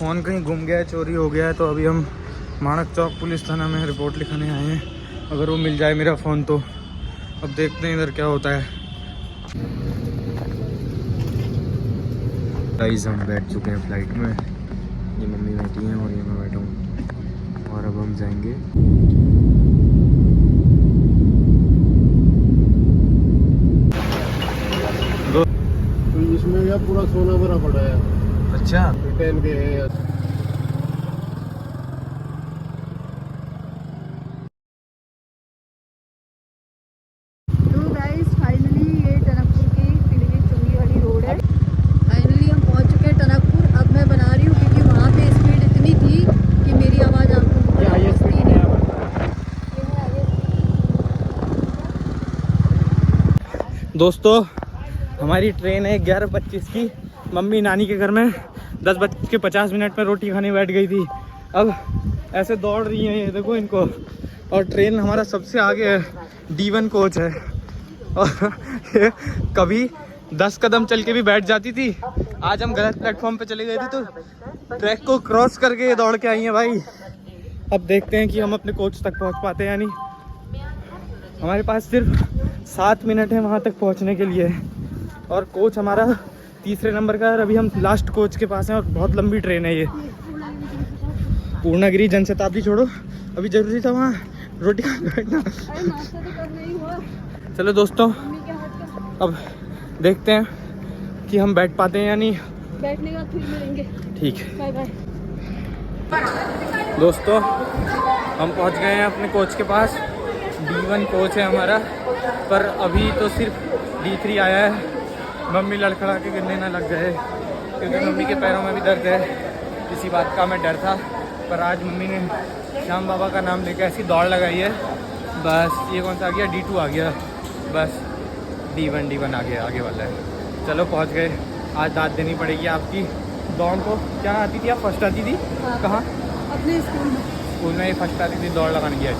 Phone कहीं गुम गया है, चोरी हो गया है। तो अभी हम माणक चौक पुलिस थाना में रिपोर्ट लिखाने आए हैं। अगर वो मिल जाए मेरा फ़ोन तो अब देखते हैं इधर क्या होता है। गाइस हम बैठ चुके हैं फ्लाइट में। ये मम्मी बैठी हैं और ये मैं बैठा हूँ और अब हम जाएंगे। तो इसमें क्या पूरा सोना भरा पड़ा है। अच्छा, ब्रिटेन के हैं। तो गाइस फाइनली ये टनकपुर की पीलीभीत चुंगी वाली रोड है। फाइनली हम पहुंच चुके हैं टनकपुर। अब मैं बना रही हूँ क्योंकि वहाँ पे स्पीड इतनी थी कि मेरी आवाज़ आपको पहुँचती नहीं। दोस्तों हमारी ट्रेन है 11:25 की। मम्मी नानी के घर में 10:50 में रोटी खाने बैठ गई थी। अब ऐसे दौड़ रही हैं, ये देखो इनको। और ट्रेन हमारा सबसे आगे है, D1 कोच है। और ये कभी 10 कदम चल के भी बैठ जाती थी। आज हम गलत प्लेटफॉर्म पे चले गए थे तो ट्रैक को क्रॉस करके ये दौड़ के आई हैं भाई। अब देखते हैं कि हम अपने कोच तक पहुंच पाते हैं या नहीं। हमारे पास सिर्फ 7 मिनट है वहाँ तक पहुँचने के लिए और कोच हमारा 3रे नंबर का है। अभी हम लास्ट कोच के पास हैं और बहुत लंबी ट्रेन है ये। पूर्णागिरी जनशताब्दी छोड़ो, अभी जरूरी था वहाँ रोटी बैठना। चलो दोस्तों अब देखते हैं कि हम बैठ पाते हैं या नहीं। बैठने का फिर मिलेंगे। ठीक है, बाय बाय। दोस्तों हम पहुँच गए हैं अपने कोच के पास। D1 कोच है हमारा, पर अभी तो सिर्फ D3 आया है। मम्मी लड़खड़ा के गिरने ना लग जाए क्योंकि मम्मी के पैरों में भी दर्द है। इसी बात का मैं डर था, पर आज मम्मी ने श्याम बाबा का नाम लेकर ऐसी दौड़ लगाई है। बस ये कौन सा आ गया, D2 आ गया। बस D1 आ गया, आगे वाला है। चलो पहुंच गए। आज दाद देनी पड़ेगी आपकी दौड़ को। क्या आती थी आप, फर्स्ट आती थी? कहाँ? अपने स्कूल में ये फर्स्ट आती थी दौड़ लगाने की। आज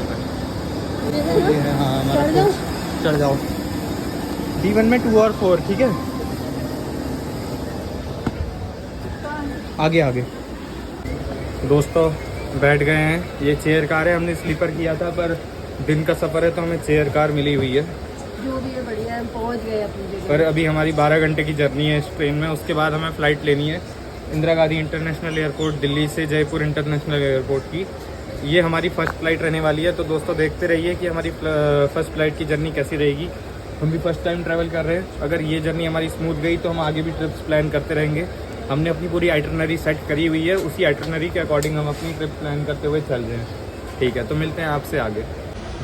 चढ़ जाओ। चढ़ जाओ। D1 में 2 और 4, ठीक है। आगे दोस्तों बैठ गए हैं। ये चेयर कार है, हमने स्लीपर किया था पर दिन का सफ़र है तो हमें चेयर कार मिली हुई है। जो भी है बढ़िया है, पहुंच गए अपनी जगह। पर अभी हमारी 12 घंटे की जर्नी है इस ट्रेन में। उसके बाद हमें फ़्लाइट लेनी है इंदिरा गांधी इंटरनेशनल एयरपोर्ट, दिल्ली से जयपुर इंटरनेशनल एयरपोर्ट की। ये हमारी फ़र्स्ट फ़्लाइट रहने वाली है। तो दोस्तों देखते रहिए कि हमारी फ़र्स्ट फ़्लाइट की जर्नी कैसी रहेगी। हम भी फर्स्ट टाइम ट्रैवल कर रहे हैं। अगर ये जर्नी हमारी स्मूथ गई तो हम आगे भी ट्रिप्स प्लान करते रहेंगे। हमने अपनी पूरी आइटरनरी सेट करी हुई है, उसी आइटरनरी के अकॉर्डिंग हम अपनी ट्रिप प्लान करते हुए चल रहे हैं। ठीक है, तो मिलते हैं आपसे आगे।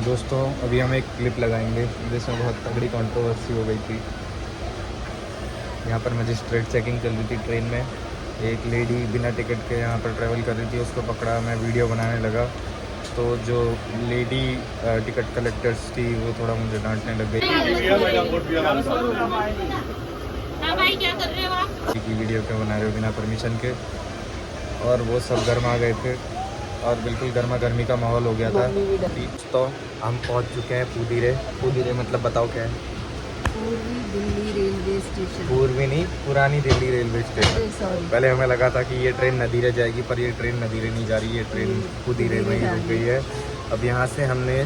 दोस्तों अभी हम एक क्लिप लगाएंगे जिसमें बहुत तगड़ी कंट्रोवर्सी हो गई थी। यहाँ पर मजिस्ट्रेट चेकिंग चल रही थी ट्रेन में। एक लेडी बिना टिकट के यहाँ पर ट्रैवल कर रही थी, उसको पकड़ा। मैं वीडियो बनाने लगा तो जो लेडी टिकट कलेक्टर्स थी वो थोड़ा मुझे डांटने लग गई कि वीडियो क्यों बना रहे हो बिना परमिशन के। और वो सब गर्मा गए थे और बिल्कुल गर्मा गर्मी का माहौल हो गया था। तो हम पहुंच चुके हैं पूदीरे मतलब बताओ क्या है? पूर्वी दिल्ली रेलवे स्टेशन। पूर्वी नहीं, पुरानी दिल्ली रेलवे स्टेशन। पहले हमें लगा था कि ये ट्रेन नदीरे जाएगी, पर ये ट्रेन नदीरे नहीं जा रही है, ट्रेन पूदीरे में ही रुक गई है। अब यहाँ से हमने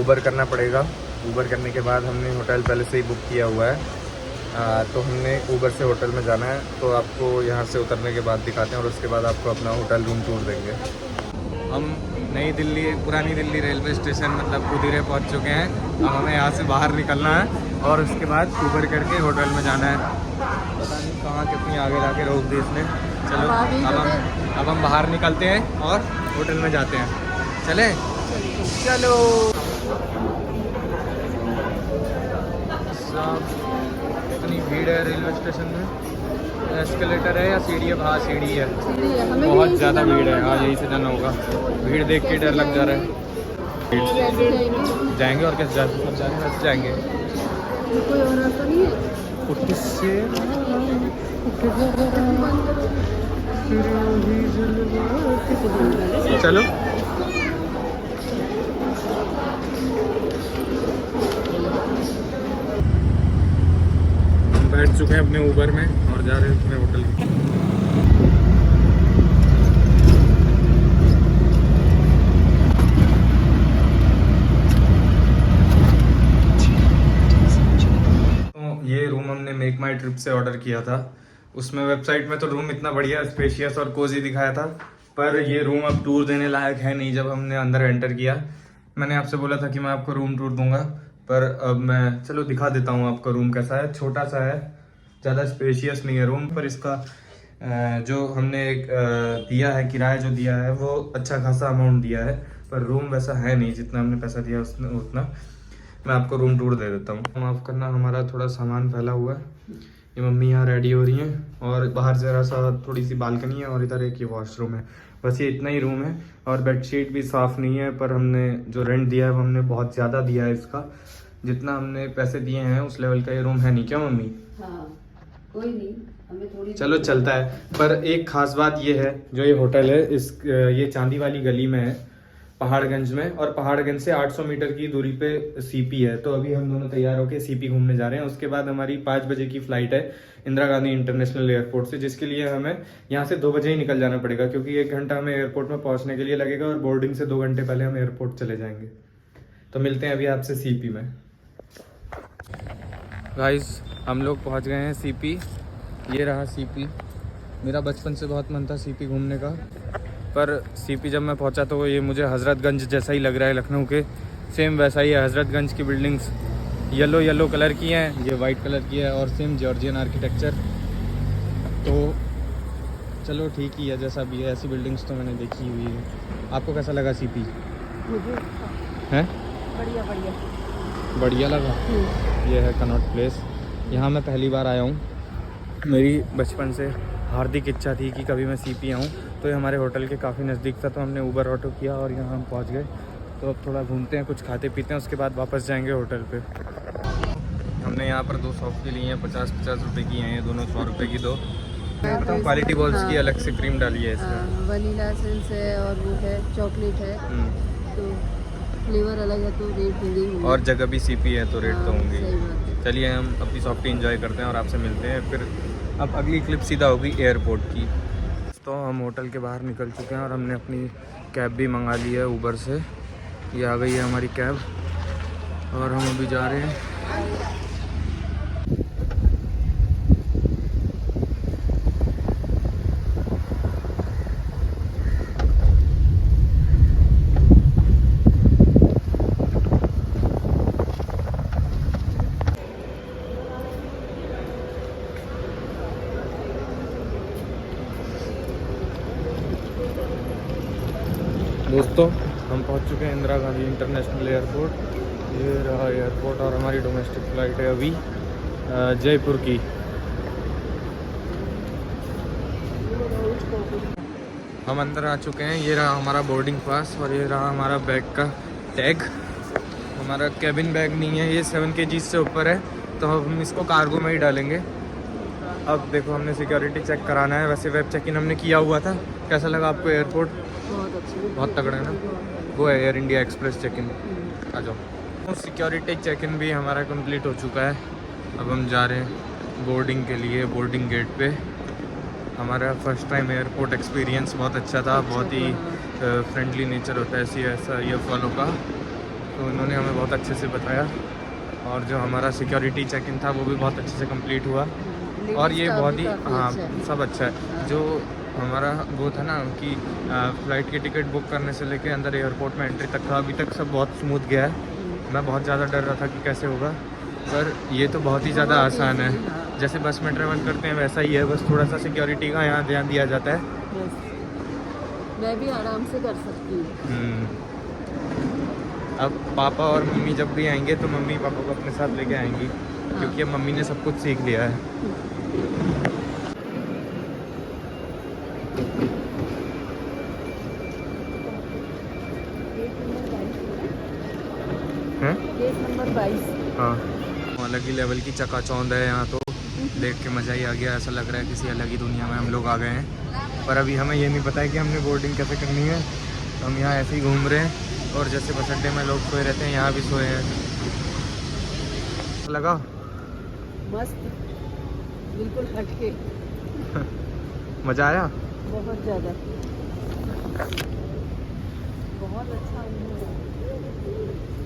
ऊबर करना पड़ेगा। ऊबर करने के बाद हमने होटल पहले से ही बुक किया हुआ है। तो हमने ऊबर से होटल में जाना है। तो आपको यहाँ से उतरने के बाद दिखाते हैं और उसके बाद आपको अपना होटल रूम टूर देंगे। हम नई दिल्ली पुरानी दिल्ली रेलवे स्टेशन मतलब पूदीरे पहुँच चुके हैं। अब हमें यहाँ से बाहर निकलना है और उसके बाद ऊबर करके होटल में जाना है। पता नहीं कहाँ कितनी आगे जाके रोक दी इसने। चलो अब हम बाहर निकलते हैं और होटल में जाते हैं। चले चलो। इतनी भीड़ है रेलवे स्टेशन में। एस्केलेटर है या सीढ़ी है? हाँ सीढ़ी है। बहुत ज़्यादा भीड़ है। हाँ यही से जाना होगा। भीड़ देख के डर लग जा रहा है। जाएंगे और कैसे जाएंगे? कोई और रास्ता नहीं है। चलो बैठ चुके हैं अपने ऊबर में और जा रहे हैं अपने होटल की। माई ट्रिप से ऑर्डर किया था। उसमें वेबसाइट में तो रूम इतना बढ़िया स्पेशियस और कोजी दिखाया था, पर ये रूम अब टूर देने लायक है नहीं। जब हमने अंदर एंटर किया, मैंने आपसे बोला था कि मैं आपको रूम टूर दूंगा, पर अब मैं चलो दिखा देता हूँ आपको रूम कैसा है। छोटा सा है, ज़्यादा स्पेशियस नहीं है रूम, पर इसका जो हमने दिया है, किराया जो दिया है वो अच्छा खासा अमाउंट दिया है, पर रूम वैसा है नहीं जितना हमने पैसा दिया उतना। मैं आपको रूम टूर दे देता हूँ। माफ़ करना, हमारा थोड़ा सामान फैला हुआ है। ये मम्मी यहाँ रेडी हो रही हैं और बाहर ज़रा सा थोड़ी सी बालकनी है और इधर एक ये वॉशरूम है। बस ये इतना ही रूम है और बेडशीट भी साफ़ नहीं है, पर हमने जो रेंट दिया है वो हमने बहुत ज़्यादा दिया है। इसका जितना हमने पैसे दिए हैं उस लेवल का ये रूम है नहीं, क्या मम्मी? हाँ, कोई नहीं, हमें थोड़ी चलो चलता है। पर एक खास बात ये है, जो ये होटल है ये चांदी वाली गली में है, पहाड़गंज में, और पहाड़गंज से 800 मीटर की दूरी पे सीपी है। तो अभी हम दोनों तैयार होकर सीपी घूमने जा रहे हैं। उसके बाद हमारी 5 बजे की फ़्लाइट है इंदिरा गांधी इंटरनेशनल एयरपोर्ट से, जिसके लिए हमें यहाँ से 2 बजे ही निकल जाना पड़ेगा, क्योंकि 1 घंटा हमें एयरपोर्ट में पहुँचने के लिए लगेगा और बोर्डिंग से 2 घंटे पहले हम एयरपोर्ट चले जाएंगे। तो मिलते हैं अभी आपसे सीपी में। गाइस, हम लोग पहुँच गए हैं सीपी। ये रहा सीपी। मेरा बचपन से बहुत मन था सीपी घूमने का, पर सीपी जब मैं पहुंचा तो ये मुझे हज़रतगंज जैसा ही लग रहा है, लखनऊ के सेम वैसा ही है। हज़रतगंज की बिल्डिंग्स येलो कलर की हैं, ये वाइट कलर की है, और सेम जॉर्जियन आर्किटेक्चर। तो चलो ठीक ही है, जैसा भी है, ऐसी बिल्डिंग्स तो मैंने देखी हुई है। आपको कैसा लगा सीपी? मुझे हैं? बढ़िया बढ़िया लगा। ये है कनॉट प्लेस। यहाँ मैं पहली बार आया हूँ। मेरी बचपन से हार्दिक इच्छा थी कि कभी मैं सीपी आऊँ, तो ये हमारे होटल के काफ़ी नज़दीक था, तो हमने उबर ऑटो किया और यहाँ हम पहुँच गए। तो अब थोड़ा घूमते हैं, कुछ खाते पीते हैं, उसके बाद वापस जाएंगे होटल पे। हमने यहाँ पर 2 सॉफ्ट की ली हैं, 50-50 रुपये की हैं ये दोनों, 100 रुपये की 2। क्वालिटी बॉल्स की अलग से क्रीम डाली है इसमें। वनीला एसेंस है और वो है चॉकलेट है, तो फ्लेवर अलग है तो रेट होंगे, और जगह भी सीपी है तो रेट तो होंगे। सही बात है। चलिए हम अपनी सॉफ्टी एंजॉय करते हैं और आपसे मिलते हैं फिर। अब अगली क्लिप सीधा होगी एयरपोर्ट की। तो हम होटल के बाहर निकल चुके हैं और हमने अपनी कैब भी मंगा ली है ऊबर से। ये आ गई है हमारी कैब और हम अभी जा रहे हैं। दोस्तों, हम पहुंच चुके हैं इंदिरा गांधी इंटरनेशनल एयरपोर्ट। ये रहा एयरपोर्ट और हमारी डोमेस्टिक फ़्लाइट है अभी जयपुर की। हम अंदर आ चुके हैं। ये रहा हमारा बोर्डिंग पास और ये रहा हमारा बैग का टैग। हमारा कैबिन बैग नहीं है, ये 7 kg से ऊपर है, तो हम इसको कार्गो में ही डालेंगे। अब देखो, हमने सिक्योरिटी चेक कराना है। वैसे वेब चेक इन हमने किया हुआ था। कैसा लगा आपको एयरपोर्ट? बहुत अच्छी, बहुत तगड़ा है ना। वो है Air India Express check in. आ जाओ। तो सिक्योरिटी चेक इन भी हमारा कंप्लीट हो चुका है। अब हम जा रहे हैं बोर्डिंग के लिए, बोर्डिंग गेट पे। हमारा फर्स्ट टाइम एयरपोर्ट एक्सपीरियंस बहुत अच्छा था। बहुत ही फ्रेंडली नेचर होता है CSIF वालों का, तो उन्होंने हमें बहुत अच्छे से बताया। और जो हमारा सिक्योरिटी चेक इन था वो भी बहुत अच्छे से कंप्लीट हुआ। और ये बहुत ही सब अच्छा है। जो हमारा वो था ना कि फ़्लाइट की टिकट बुक करने से लेके अंदर एयरपोर्ट में एंट्री तक का, अभी तक सब बहुत स्मूथ गया है। मैं बहुत ज़्यादा डर रहा था कि कैसे होगा, पर ये तो बहुत ही ज़्यादा आसान है। जैसे बस में ट्रैवल करते हैं वैसा ही है, बस थोड़ा सा सिक्योरिटी का यहाँ ध्यान दिया जाता है। मैं भी आराम से कर सकती हूँ। अब पापा और मम्मी जब भी आएंगे तो मम्मी पापा को अपने साथ लेके आएंगी, क्योंकि अब मम्मी ने सब कुछ सीख लिया है। Gate number 22। हाँ, अलग ही लेवल की चकाचौंध है यहाँ तो। देख के मज़ा ही आ गया। ऐसा लग रहा है किसी अलग ही दुनिया में हम लोग आ गए हैं। पर अभी हमें ये नहीं पता है कि हमने बोर्डिंग कैसे करनी है। हम यहाँ ऐसे ही घूम रहे हैं और जैसे बस अड्डे में लोग सोए रहते हैं यहाँ भी सोए हैं। लगा मस्त, बिल्कुल हटके। मज़ा आया बहुत ज़्यादा, बहुत अच्छा।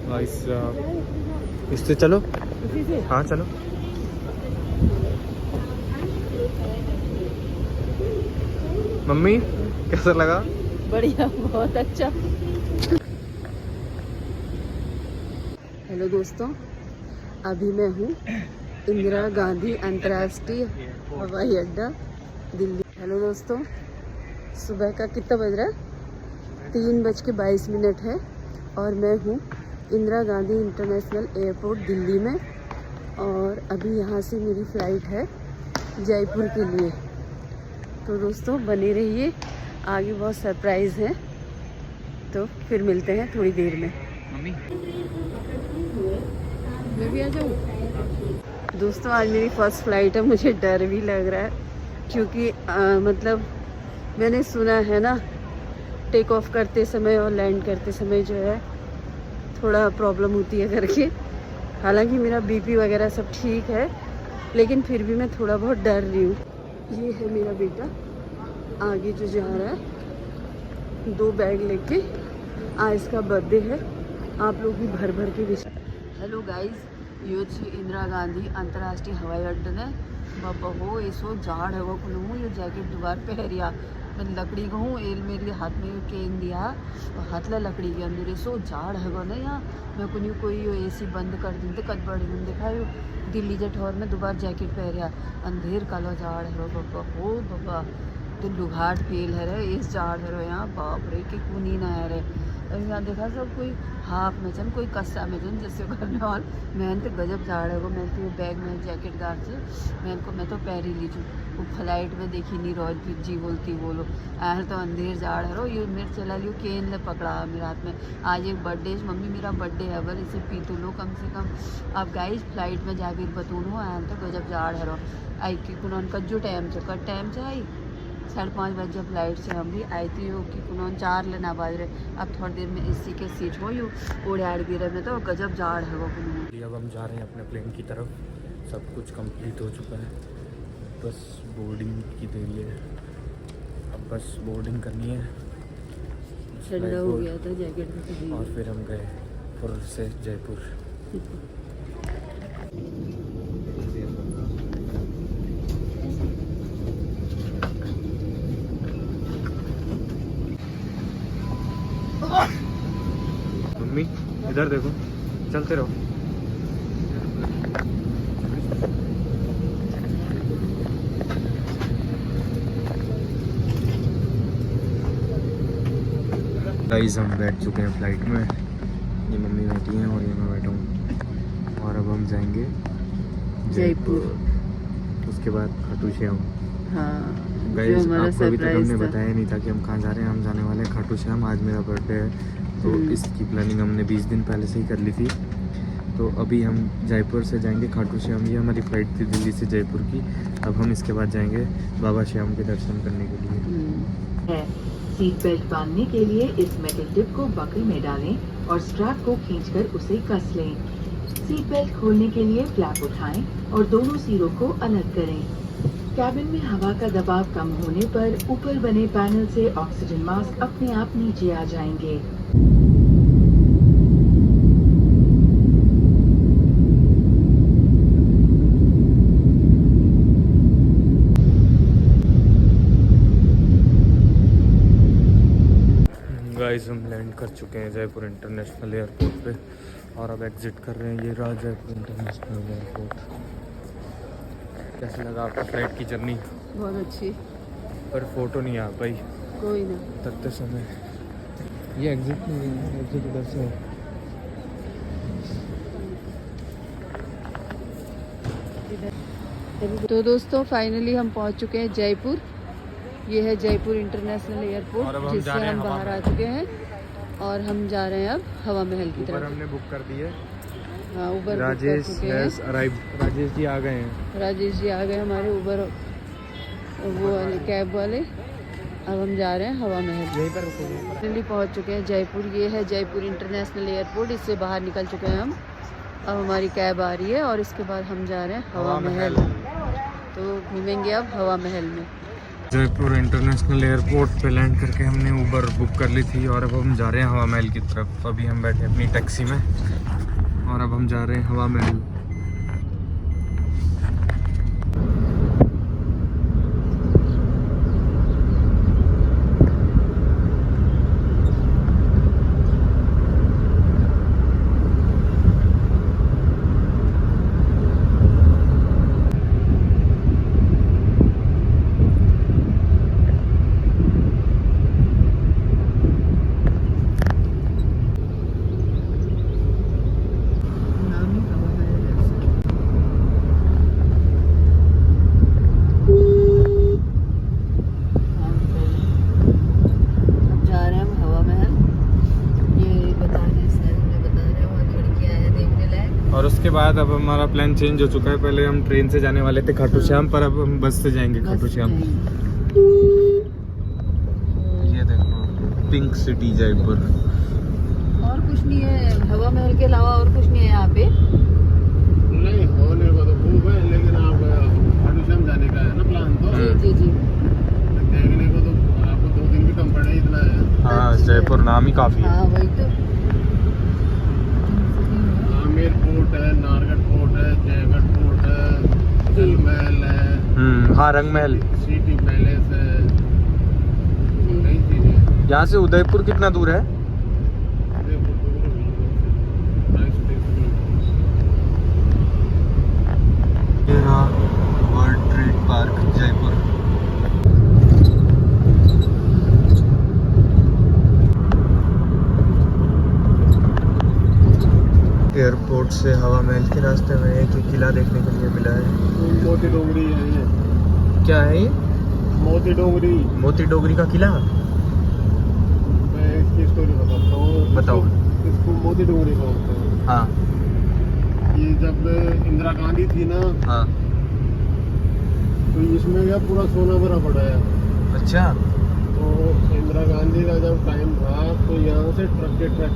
भाई साहब, इससे चलो। इसी से हाँ चलो। मम्मी कैसा लगा? बढ़िया, बहुत अच्छा। हेलो दोस्तों, अभी मैं हूँ इंदिरा गांधी अंतर्राष्ट्रीय हवाई अड्डा दिल्ली। हेलो दोस्तों, सुबह का कितना बज रहा है? 3:22 है और मैं हूँ इंदिरा गांधी इंटरनेशनल एयरपोर्ट दिल्ली में। और अभी यहाँ से मेरी फ़्लाइट है जयपुर के लिए। तो दोस्तों बने रहिए, आगे बहुत सरप्राइज़ है। तो फिर मिलते हैं थोड़ी देर में। मम्मी मैं भी आ जाऊँ? दोस्तों आज मेरी फ़र्स्ट फ़्लाइट है, मुझे डर भी लग रहा है क्योंकि मतलब मैंने सुना है ना, टेक ऑफ करते समय और लैंड करते समय जो है थोड़ा प्रॉब्लम होती है करके। हालांकि मेरा बीपी वगैरह सब ठीक है, लेकिन फिर भी मैं थोड़ा बहुत डर रही हूँ। ये है मेरा बेटा आगे जो जा रहा है 2 बैग लेके। आज इसका बर्थडे है, आप लोग भी भर भर के विश। हेलो गाइस, यो इंदिरा गांधी अंतर्राष्ट्रीय हवाई अड्डा ने बाबा हो ऐसो झाड़ है वो खुलूँ ये जैकेट दोबार पहरिया मैं लकड़ी कहूँ एल मेरे हाथ में केन दिया और हाथ ला लकड़ी के अंदर ऐसो झाड़ है वो ना यहाँ मैं कुछ कोई एसी बंद कर दी तो कद बड़ी में दिखायो दिल्ली जे ठौर में दोबार जैकेट पहरिया अंधेर कालो झाड़ है रो बाबा हो बाबा तो लुघाट फेल है रे इस झाड़ है रो यहाँ बाप रे कि कुनी ना है रे। अभी यहाँ देखा सब कोई हाफ में चन कोई कस्सा में चन जैसे करने वाल मैंने तो गजब झाड़ है वो। मैं तो बैग में जैकेट गार्ड से मैं तो पैर ही लीजूँ वो फ्लाइट में देखी नहीं रोज जी बोलती बोलो आह तो अंधेर झाड़ है रो ये मेरे चला लियो केन ने पकड़ा मेरे हाथ में। आज एक बर्थडे मम्मी मेरा बर्थडे है बल इसे पी तो लो कम से कम। अब गाइस फ्लाइट में जाके बतूनो आह तो गजब झाड़ है रो आई कि कुनौन का जो टाइम से कट टाइम से आई 5:30 बजे फ्लाइट से हम भी आई थी हो कि कुनौन 4 लेना बाज रहे। अब थोड़ी देर में एसी के सीट हो यू ओढ़े आड़ गिरे में तो गजब झाड़ है वो कुनौन। अब हम जा रहे हैं अपने प्लेन की तरफ, सब कुछ कंप्लीट हो चुका है, बस बोर्डिंग की देरी है। अब बस बोर्डिंग करनी है, ठंडा हो गया था जैकेट और फिर हम गए पुर से जयपुर। मम्मी इधर देखो, चलते रहो। गाइस हम बैठ चुके हैं फ्लाइट में, ये मम्मी बैठी हैं और ये मैं बैठा हूँ और अब हम जाएंगे जयपुर, उसके बाद खाटू श्याम। हाँ गाइस आपको अभी तक हमने बताया नहीं था कि हम कहाँ जा रहे हैं। हम जाने वाले हैं खाटू श्याम, आज मेरा बर्थडे है तो इसकी प्लानिंग हमने 20 दिन पहले से ही कर ली थी। तो अभी हम जयपुर से जाएंगे खाटू श्याम, ये हमारी फ़्लाइट थी दिल्ली से जयपुर की। अब हम इसके बाद जाएंगे बाबा श्याम के दर्शन करने के लिए। सीट बेल्ट बांधने के लिए इस मेटल टिप को बकल में डालें और स्ट्रैप को खींचकर उसे कस लें। सीट बेल्ट खोलने के लिए फ्लैप उठाएं और दोनों सिरों को अलग करें। कैबिन में हवा का दबाव कम होने पर ऊपर बने पैनल से ऑक्सीजन मास्क अपने आप नीचे आ जाएंगे। गाइस हम लैंड कर चुके हैं जयपुर इंटरनेशनल एयरपोर्ट पे और अब एग्जिट कर रहे हैं। ये रहा जयपुर इंटरनेशनल एयरपोर्ट। कैसा लगा आपका फ्लाइट की जर्नी? बहुत अच्छी। पर फोटो नहीं आ पाई कोई ना, उतरते समय। ये एग्जिट नहीं है, एग्जिट उधर से है। तो दोस्तों फाइनली हम पहुंच चुके हैं जयपुर। ये है जयपुर इंटरनेशनल और अब एयरपोर्ट हम जिससे जा रहे हैं हम हवा बाहर आ महल। चुके हैं और हम जा रहे हैं अब हवा महल की ऊबर तरफ। हमने बुक कर दी है। हाँ उबर बुक कर राजेश चुके हैज हैं। अराइव। राजेश जी आ गए हैं। राजेश जी आ गए हमारे उबर वो वाले कैब वाले। अब हम जा रहे हैं हवा महल। यहीं पर रुकेंगे। फाइनली पहुंच चुके हैं जयपुर। ये है जयपुर इंटरनेशनल एयरपोर्ट, इससे बाहर निकल चुके हैं हम। अब हमारी कैब आ रही है और इसके बाद हम जा रहे हैं हवा महल। तो घूमेंगे अब हवा महल में। जयपुर इंटरनेशनल एयरपोर्ट पे लैंड करके हमने उबर बुक कर ली थी और अब हम जा रहे हैं हवा महल की तरफ। अभी हम बैठे अपनी टैक्सी में और अब हम जा रहे हैं हवा महल। के बाद अब हमारा प्लान चेंज हो चुका है। पहले हम ट्रेन से जाने वाले थे खाटू श्याम, पर अब हम बस से जाएंगे खाटू श्याम। ये देखो पिंक सिटी जयपुर। और कुछ नहीं है, हवा महल के अलावा और कुछ नहीं है यहाँ पे। नहीं होने को तो खूब है, लेकिन आप खाटू श्याम जाने का है ना प्लान, तो जी जी। देखने को तो आपको 2 दिन भी कम पड़े, इतना है। हाँ जयपुर नाम ही काफी है। हाँ वही तो। आमेर फोर्ट है, नारगढ़ फोर्ट है, जयगढ़ फोर्ट है, जल महल है, हाँ रंग महल। सिटी पैलेस है, कई चीजें। यहाँ से उदयपुर कितना दूर है? ये रहा world trade park Jaipur. Airport से हवा महल के रास्ते में एक किला देखने के लिए मिला है। मोती डोंगरी है ये। क्या है ये? मोती डोंगरी। मोती डोगरी का किला। मैं इसकी स्टोरी बताता हूँ। बताओ। इसको मोती डोंगरी बोलते हैं। हाँ ये जब इंदिरा गांधी थी ना, हाँ। तो इसमें क्या पूरा सोना भरा पड़ा है। अच्छा। तो इंदिरा गांधी का जब टाइम था तो यहाँ से ट्रक के ट्रक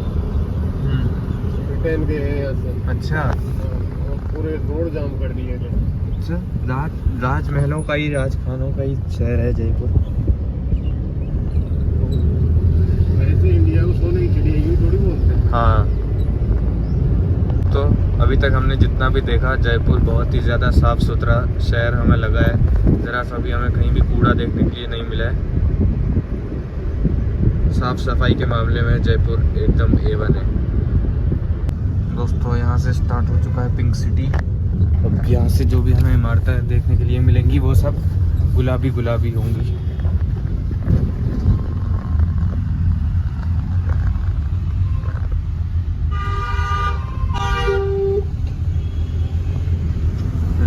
ब्रिटेन के हैं यहाँ से। अच्छा। और पूरे रोड जाम कर दिए थे। अच्छा, राजमहलों का ही, राजखानों का ही शहर है जयपुर। वैसे इंडिया को सोने की चिड़िया यूँ थोड़ी बोलते हैं। हाँ। तो अभी तक हमने जितना भी देखा, जयपुर बहुत ही ज़्यादा साफ़ सुथरा शहर हमें लगा है। ज़रा सा भी हमें कहीं भी कूड़ा देखने के लिए नहीं मिला है। साफ़ सफाई के मामले में जयपुर एकदम A1 है। दोस्तों यहाँ से स्टार्ट हो चुका है पिंक सिटी। अब यहाँ से जो भी हमें इमारतें देखने के लिए मिलेंगी वो सब गुलाबी गुलाबी होंगी।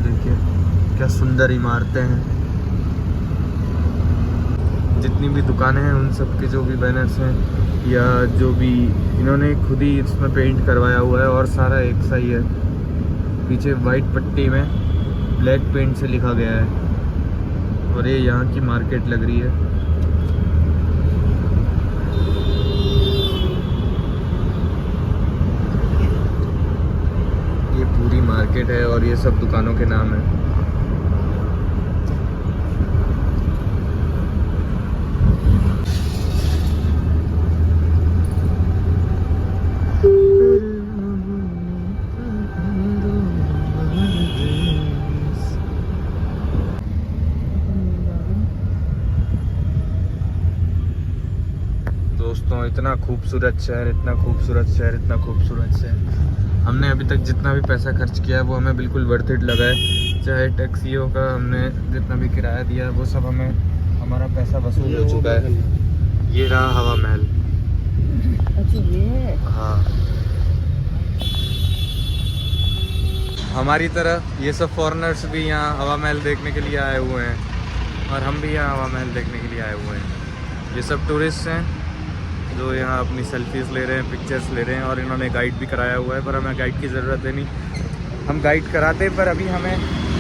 देखिए क्या सुंदर इमारतें हैं। जितनी भी दुकानें हैं उन सब के जो भी बैनर्स हैं या जो भी इन्होंने खुद ही इसमें पेंट करवाया हुआ है, और सारा एक सा ही है। पीछे वाइट पट्टी में ब्लैक पेंट से लिखा गया है, और ये यहाँ की मार्केट लग रही है। ये पूरी मार्केट है और ये सब दुकानों के नाम है। दोस्तों इतना खूबसूरत शहर, इतना खूबसूरत शहर, इतना खूबसूरत शहर। हमने अभी तक जितना भी पैसा खर्च किया है वो हमें बिल्कुल वर्थ इट लगा है। चाहे टैक्सियों का हमने जितना भी किराया दिया है वो सब हमें, हमारा पैसा वसूल हो चुका है। ये रहा हवा महल। अच्छा ये। हाँ, हमारी तरह ये सब फॉरेनर्स भी यहाँ हवा महल देखने के लिए आए हुए हैं, और हम भी यहाँ हवा महल देखने के लिए आए हुए हैं। ये सब टूरिस्ट हैं जो यहाँ अपनी सेल्फीज ले रहे हैं, पिक्चर्स ले रहे हैं, और इन्होंने गाइड भी कराया हुआ है। पर हमें गाइड की ज़रूरत है नहीं, हम गाइड कराते, पर अभी हमें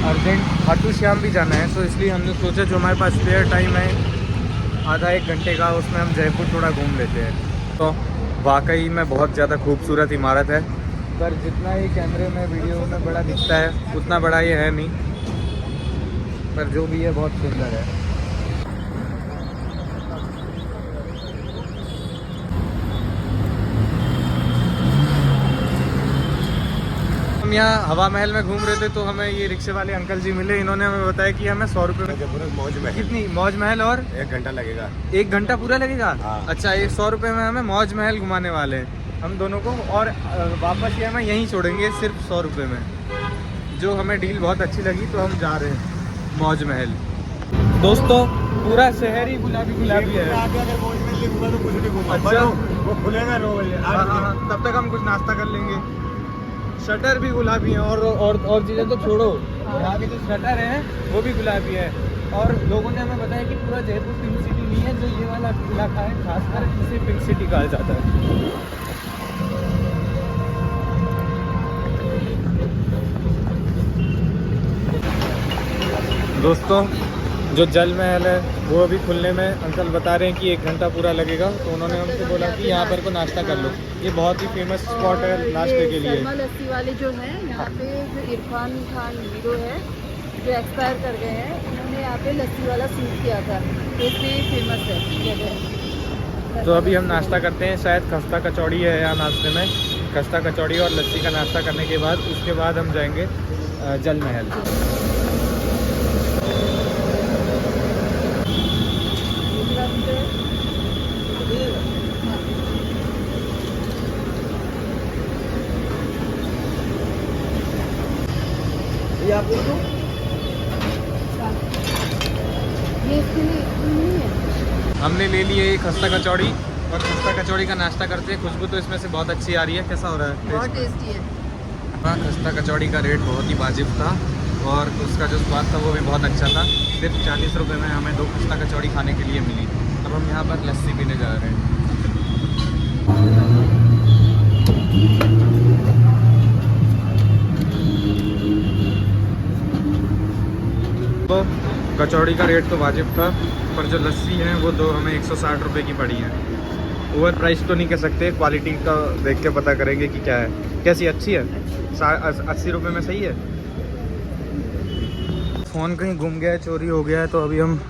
अर्जेंट खाटू श्याम भी जाना है। तो इसलिए हमने सोचा जो हमारे पास स्पेयर टाइम है आधा 1 घंटे का, उसमें हम जयपुर थोड़ा घूम लेते हैं। तो वाकई में बहुत ज़्यादा खूबसूरत इमारत है, पर जितना ये कैमरे में वीडियो में बड़ा दिखता है उतना बड़ा ये है नहीं, पर जो भी है बहुत सुंदर है। हम यहाँ हवा महल में घूम रहे थे तो हमें ये रिक्शे वाले अंकल जी मिले। इन्होंने हमें बताया कि हमें 100 रुपये में मौज महल। कितनी मौज महल, और 1 घंटा लगेगा। 1 घंटा पूरा लगेगा। हाँ। अच्छा, ये 100 रुपये में हमें मौज महल घुमाने वाले हैं हम दोनों को, और वापस ये हमें यहीं छोड़ेंगे सिर्फ 100 रुपये में। जो हमें डील बहुत अच्छी लगी तो हम जा रहे हैं मौज महल। दोस्तों पूरा शहर ही गुलाबी गुलाबी है। अगर मौज महल लिखूंगा तो कुछ नहीं घूमा। अच्छा। वो खुलेगा 9 बजे। हाँ, तब तक हम कुछ नाश्ता कर लेंगे। शटर भी गुलाबी है, और चीज़ें तो छोड़ो, यहाँ के जो शटर हैं वो भी गुलाबी है। और लोगों ने हमें बताया कि पूरा जयपुर पिंक सिटी नहीं है, जो ये वाला इलाका है खासकर इसे पिंक सिटी कहा जाता है। दोस्तों जो जल महल है वो अभी खुलने में अंकल बता रहे हैं कि 1 घंटा पूरा लगेगा, तो उन्होंने हमसे बोला कि यहाँ पर को नाश्ता कर लो। ये बहुत ही फेमस स्पॉट है नाश्ते के लिए। शर्मा लस्सी वाले जो हैं यहाँ पे, जो इरफान खान हीरो है जो एक्सपायर कर गए हैं, उन्होंने यहाँ पे लस्सी वाला सूट किया था, तो इसलिए फेमस है जगह। तो अभी हम नाश्ता करते हैं, शायद खस्ता कचौड़ी है यहाँ नाश्ते में। खस्ता कचौड़ी और लस्सी का नाश्ता करने के बाद उसके बाद हम जाएंगे जल महल। ये इसके लिए नहीं है। हमने ले लिए एक खस्ता कचौड़ी और खस्ता कचौड़ी का नाश्ता करते हैं। खुशबू तो इसमें से बहुत अच्छी आ रही है। कैसा हो रहा है? बहुत टेस्टी है। हाँ, खस्ता कचौड़ी का रेट बहुत ही वाजिब था और उसका जो स्वाद था वो भी बहुत अच्छा था। सिर्फ 40 रुपये में हमें 2 खस्ता कचौड़ी खाने के लिए मिली। अब हम यहाँ पर लस्सी पीने जा रहे हैं। तो कचौड़ी का रेट तो वाजिब था, पर जो लस्सी है वो तो हमें 160 रुपये की पड़ी है। ओवर प्राइस तो नहीं कह सकते, क्वालिटी का देख के पता करेंगे कि क्या है। कैसी अच्छी है? 80 रुपये में सही है। फ़ोन कहीं गुम गया है, चोरी हो गया है, तो अभी हम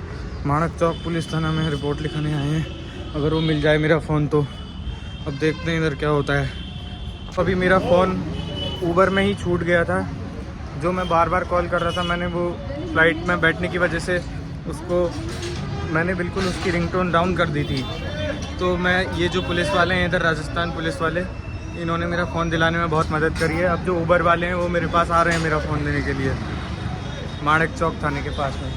माणक चौक पुलिस थाना में रिपोर्ट लिखाने आए हैं। अगर वो मिल जाए मेरा फ़ोन तो अब देखते हैं इधर क्या होता है। अभी मेरा फ़ोन ऊबर में ही छूट गया था, जो मैं बार बार कॉल कर रहा था। मैंने वो फ्लाइट में बैठने की वजह से उसको मैंने बिल्कुल उसकी रिंगटोन डाउन कर दी थी। तो मैं ये जो पुलिस वाले हैं इधर, राजस्थान पुलिस वाले, इन्होंने मेरा फ़ोन दिलाने में बहुत मदद करी है। अब जो ऊबर वाले हैं वो मेरे पास आ रहे हैं मेरा फ़ोन देने के लिए, माणक चौक थाने के पास में।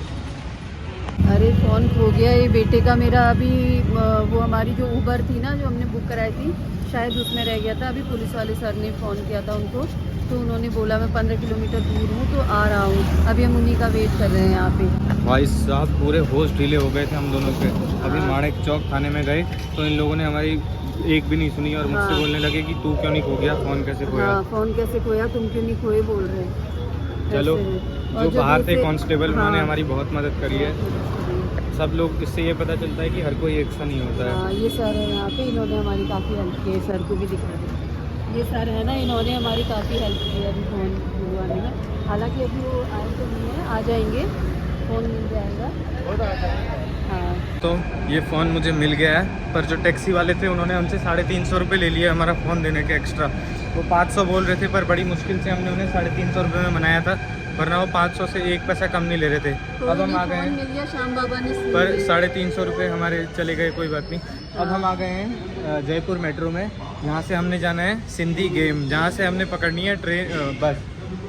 अरे फ़ोन खो गया ये बेटे का मेरा। अभी वो हमारी जो ऊबर थी ना, जो हमने बुक कराई थी, शायद उसमें रह गया था। अभी पुलिस वाले सर ने फ़ोन किया था उनको, तो उन्होंने बोला मैं 15 किलोमीटर दूर हूँ तो आ रहा हूँ। अभी हम उन्हीं का वेट कर रहे हैं यहाँ पे। भाई साहब पूरे होश ढीले हो गए थे हम दोनों के। अभी माणक चौक थाने में गए तो इन लोगों ने हमारी एक भी नहीं सुनी और मुझसे बोलने लगे कि तू क्यों नहीं खो गया, फ़ोन कैसे खोया। हाँ, फ़ोन कैसे खोया, तुम क्यों नहीं खोए बोल रहे हैं। चलो, ऐसे। जो बाहर थे कांस्टेबल, उन्होंने हाँ। हमारी बहुत मदद करी है। सब लोग, इससे ये पता चलता है कि हर कोई एक सा नहीं होता है। हाँ, ये सर है यहाँ पे, इन्होंने हमारी काफ़ी हेल्प की है। सर को भी दिखा दे, ये सर है ना, इन्होंने हमारी काफ़ी हेल्प की है अभी फ़ोन बुलवाने में। हालांकि अभी वो आए तो नहीं है, आ जाएंगे, फ़ोन मिल जाएगा। हाँ, तो ये फ़ोन मुझे मिल गया है, पर जो टैक्सी वाले थे उन्होंने हमसे 350 रुपये ले लिए हमारा फ़ोन देने के एक्स्ट्रा। वो 500 बोल रहे थे, पर बड़ी मुश्किल से हमने उन्हें 350 रुपये में मनाया था, वरना वो 500 से 1 पैसा कम नहीं ले रहे थे। अब हम आ गए हैं, मिल गया श्याम बाबा ने, पर 350 रुपये हमारे चले गए, कोई बात नहीं। अब हम आ गए हैं जयपुर मेट्रो में। यहाँ से हमने जाना है सिंधी गेम, जहाँ से हमने पकड़नी है ट्रेन बस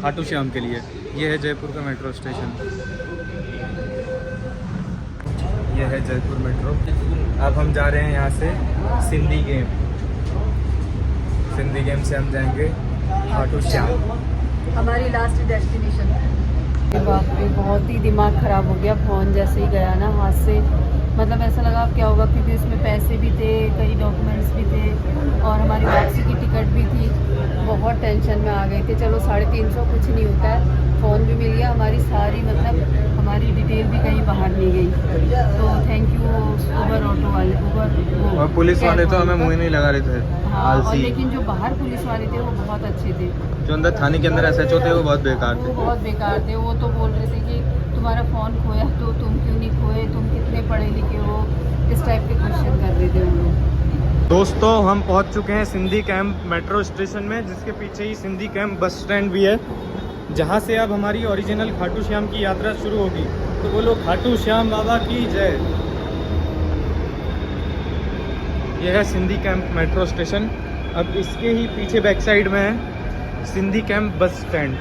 खाटू श्याम के लिए। ये है जयपुर का मेट्रो स्टेशन, ये है जयपुर मेट्रो। अब हम जा रहे हैं यहाँ से सिंधी गेम। सिंधी गेम से हम जाएंगे खाटू श्याम, हमारी लास्ट डेस्टिनेशन। बाप रे, बहुत ही दिमाग ख़राब हो गया। फ़ोन जैसे ही गया ना हाथ से, मतलब ऐसा लगा अब क्या होगा, क्योंकि उसमें पैसे भी थे, कई डॉक्यूमेंट्स भी थे और हमारी वापसी की टिकट भी थी। बहुत टेंशन में आ गए थे। चलो 350 कुछ नहीं होता है, फ़ोन भी मिल गया, हमारी सारी मतलब हमारी डिटेल भी कहीं बाहर नहीं गई। तो थैंक यू ऊबर ऑटो वाले, ऊबर और पुलिस वाले तो हमें मुँह नहीं लगा रहे थे। हाँ, और आलसी। लेकिन जो बाहर पुलिस वाले थे वो बहुत अच्छे थे। जो अंदर थाने के अंदर SHO थे वो बहुत बेकार वो थे। बहुत बेकार थे। वो तो बोल रहे थे कि तुम्हारा फ़ोन खोया तो तुम क्यों नहीं खोए, तुम कितने पढ़े लिखे हो, इस टाइप के क्वेश्चन कर रहे थे उन लोग। दोस्तों हम पहुंच चुके हैं सिंधी कैंप मेट्रो स्टेशन में, जिसके पीछे ही सिंधी कैंप बस स्टैंड भी है, जहां से अब हमारी ओरिजिनल खाटू श्याम की यात्रा शुरू होगी। तो बोलो खाटू श्याम बाबा की जय। यह है सिंधी कैंप मेट्रो स्टेशन। अब इसके ही पीछे बैक साइड में है सिंधी कैंप बस स्टैंड।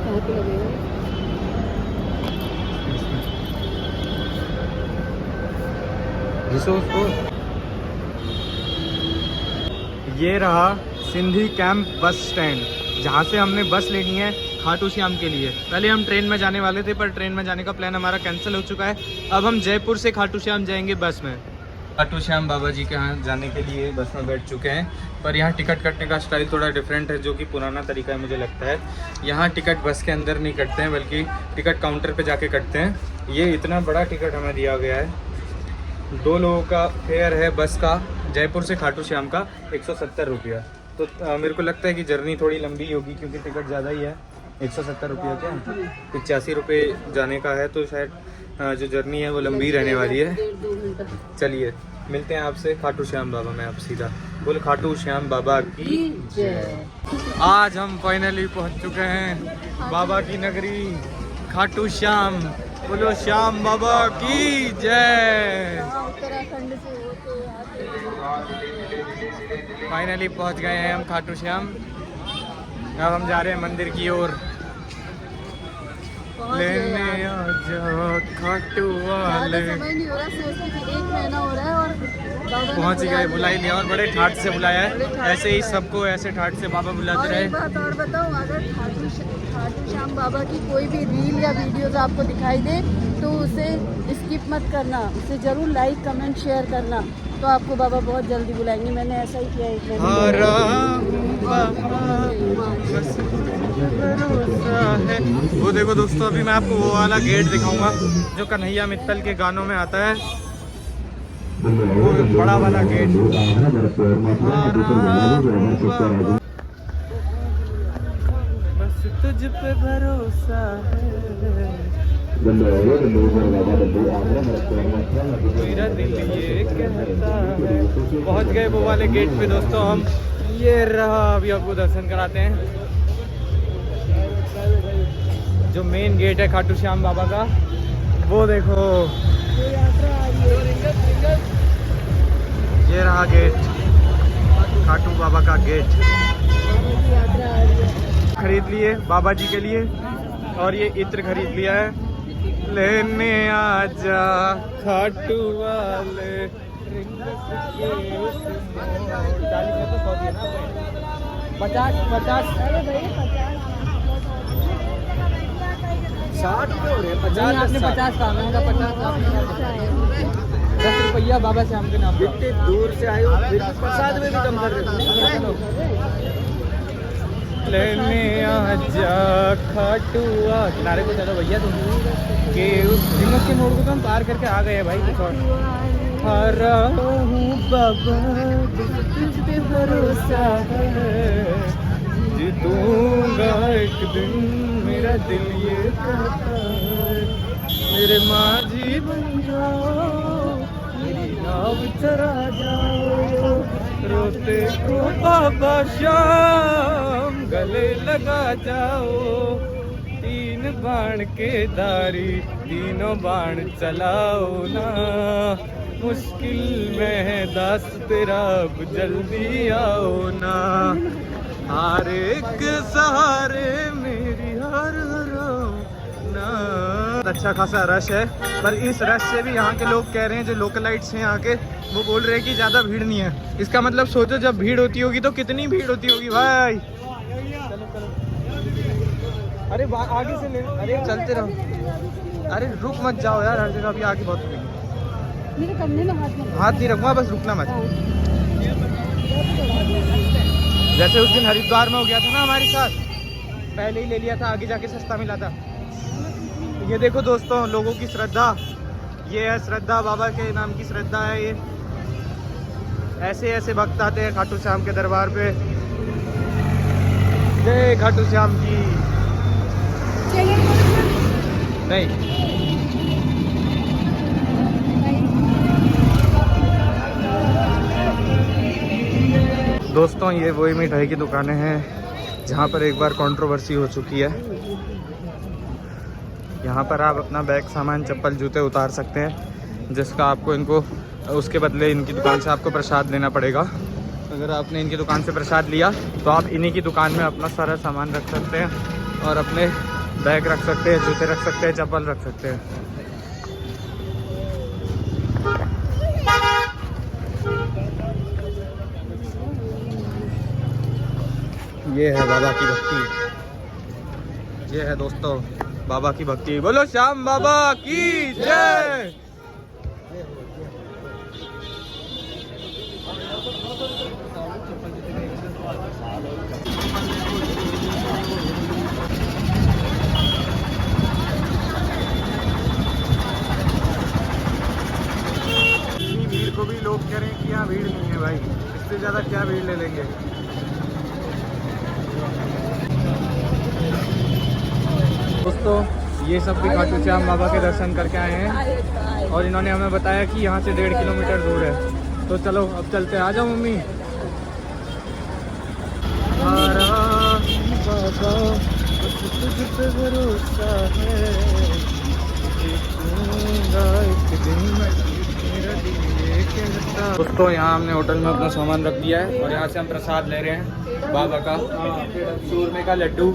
कहाँ पे लगेगा? ये रहा सिंधी कैंप बस स्टैंड, जहाँ से हमने बस लेनी है खाटू श्याम के लिए। पहले हम ट्रेन में जाने वाले थे, पर ट्रेन में जाने का प्लान हमारा कैंसिल हो चुका है। अब हम जयपुर से खाटू श्याम जाएंगे बस में। खाटू श्याम बाबा जी के यहाँ जाने के लिए बस में बैठ चुके हैं, पर यहाँ टिकट कटने का स्टाइल थोड़ा डिफरेंट है, जो कि पुराना तरीका है मुझे लगता है। यहाँ टिकट बस के अंदर नहीं कटते हैं, बल्कि टिकट काउंटर पे जाके कटते हैं। ये इतना बड़ा टिकट हमें दिया गया है। 2 लोगों का फेयर है बस का, जयपुर से खाटू श्याम का 170 रुपया। तो मेरे को लगता है कि जर्नी थोड़ी लंबी होगी, क्योंकि टिकट ज़्यादा ही है। 170 रुपया क्या 85 रुपये जाने का है, तो शायद जो जर्नी है वो लंबी रहने वाली है। चलिए मिलते हैं आपसे खाटू श्याम बाबा में। आप सीधा बोल खाटू श्याम बाबा की जय। आज हम फाइनली पहुंच चुके हैं बाबा की नगरी खाटू श्याम। बोलो श्याम बाबा की जय। उत्तराखंड से होते फाइनली पहुंच गए हैं हम खाटू श्याम। अब हम जा रहे हैं मंदिर की ओर। लेने आजा खाटू वाले। समय नहीं हो रहा, सोचते कि 1 महीना हो रहा है और बाबा ने पहुंच गए, बुला ही लिया, और बड़े ठाट से बुलाया है। ऐसे ही सबको ऐसे ठाट से बाबा बुलाते और रहे। एक बात और बताऊं, अगर खाटू श्याम बाबा की कोई भी रील या वीडियोस आपको दिखाई दे तो उसे स्किप मत करना, उसे जरूर लाइक कमेंट शेयर करना, तो आपको बाबा बहुत जल्दी बुलाएंगे। मैंने ऐसा ही किया एक है। वो देखो दोस्तों, अभी मैं आपको वो वाला गेट दिखाऊंगा जो कन्हैया मित्तल के गानों में आता है, वो बड़ा वाला गेट। बस तुझ पे भरोसा है, मेरा दिल ये कहता है। पहुंच गए वो वाले गेट पे दोस्तों हम। ये रहा, अभी आपको दर्शन कराते हैं। जो मेन गेट है खाटू श्याम बाबा का, वो देखो, ये रहा गेट, खाटू बाबा का गेट। खरीद लिए बाबा जी के लिए, और ये इत्र खरीद लिया है। लेने आजा खाटू वाले, 50 60 हो रहे हैं। 50 आपने 50 का, महंगा 50 10 रुपया बाबा श्याम के नाम। इतने दूर से आए हो, फिर प्रसाद में भी कम कर रहे हो। लेने आजा खाटू किनारे को चलो भैया तुम के के मोड़ को तो हम पार करके आ गए हैं भाई। कुछ और हरा हूँ बाबा, तुझ पे भरोसा है, जीतूंगा एक दिन, मेरा दिल ये कहता है। मेरे माझी बन जाओ, मेरी नाव चरा जाओ, रोते को बाबा श्याम गले लगा जाओ। 3 बाण के दारी, तीनों बाण चलाओ ना, मुश्किल में है दास तेरा, अब जल्दी आओ ना। हर एक सहारे मेरी हार हराओ ना। अच्छा खासा रश है, पर इस रश से भी यहाँ के लोग कह रहे हैं, जो लोकलाइट्स हैं यहाँ के, वो बोल रहे हैं कि ज़्यादा भीड़ नहीं है। इसका मतलब सोचो, जब भीड़ होती होगी तो कितनी भीड़ होती होगी भाई। चलो चलो, अरे आगे से ले, अरे चलते रहो, अरे रुक मत जाओ यार, हर जगह अभी आगे बहुत भीड़। मेरे कमरे में हाथ नहीं रखूँगा, बस रुकना मत। जैसे उस दिन हरिद्वार में हो गया था ना हमारे साथ, पहले ही ले लिया था, आगे जाके सस्ता मिला था। ये देखो दोस्तों, लोगों की श्रद्धा, ये है श्रद्धा, बाबा के नाम की श्रद्धा है ये। ऐसे ऐसे भक्त आते हैं खाटू श्याम के दरबार पे। जय खाटू श्याम की। नहीं, दोस्तों ये वही मिठाई की दुकानें हैं जहाँ पर एक बार कंट्रोवर्सी हो चुकी है। यहाँ पर आप अपना बैग, सामान, चप्पल, जूते उतार सकते हैं, जिसका आपको इनको उसके बदले इनकी दुकान से आपको प्रसाद लेना पड़ेगा। अगर आपने इनकी दुकान से प्रसाद लिया तो आप इन्हीं की दुकान में अपना सारा सामान रख सकते हैं, और अपने बैग रख सकते हैं, जूते रख सकते हैं, चप्पल रख सकते हैं। ये है बाबा की भक्ति, ये है दोस्तों बाबा की भक्ति। बोलो श्याम बाबा की जय। भीड़ नहीं है भाई, इससे ज़्यादा क्या भीड़ ले लेंगे। दोस्तों ये सब भी खाटू श्याम बाबा के दर्शन करके आए हैं और इन्होंने हमें बताया कि यहाँ से 1.5 किलोमीटर दूर है। तो चलो अब चलते, आ जाओ मम्मी। भरोसा है, दोस्तों यहाँ हमने होटल में अपना सामान रख दिया है और यहाँ से हम प्रसाद ले रहे हैं बाबा का, चूरमे का लड्डू।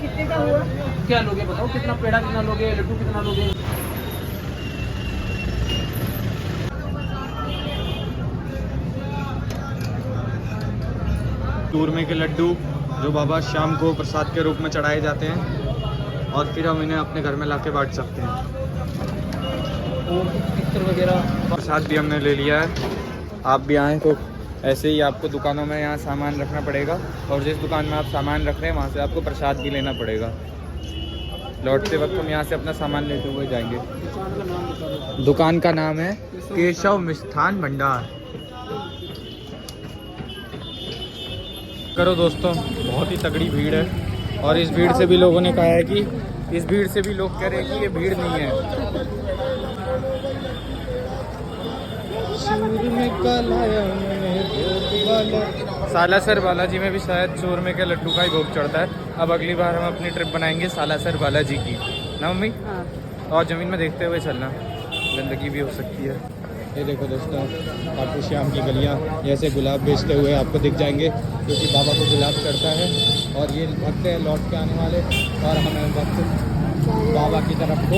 कितने का हुआ? क्या लोगे बताओ, कितना पेड़ा कितना लोगे, लड्डू कितना लोगे? चूरमे के लड्डू जो बाबा शाम को प्रसाद के रूप में चढ़ाए जाते हैं और फिर हम इन्हें अपने घर में लाके बांट सकते हैं। और पिक्चर वगैरह प्रसाद भी हमने ले लिया है। आप भी आएँ तो ऐसे ही आपको दुकानों में यहाँ सामान रखना पड़ेगा और जिस दुकान में आप सामान रख रहे हैं वहाँ से आपको प्रसाद भी लेना पड़ेगा। लौटते वक्त हम यहाँ से अपना सामान लेते हुए जाएंगे। दुकान का नाम है केशव मिष्ठान भंडार। करो दोस्तों, बहुत ही तगड़ी भीड़ है और इस भीड़ से भी लोगों ने कहा है कि इस भीड़ से भी लोग कह रहे हैं कि ये भीड़ नहीं है। सालासर बालाजी में भी शायद चूरमे के लड्डू का ही भोग चढ़ता है। अब अगली बार हम अपनी ट्रिप बनाएंगे सालासर बालाजी की, ना मम्मी? और ज़मीन में देखते हुए चलना, गंदगी भी हो सकती है। ये देखो दोस्तों, खाटू श्याम की गलियाँ, ऐसे गुलाब बेचते हुए आपको दिख जाएंगे क्योंकि बाबा को गुलाब चढ़ता है और ये भक्त हैं लौट के आने वाले और हमें वक्त बाबा की तरफ को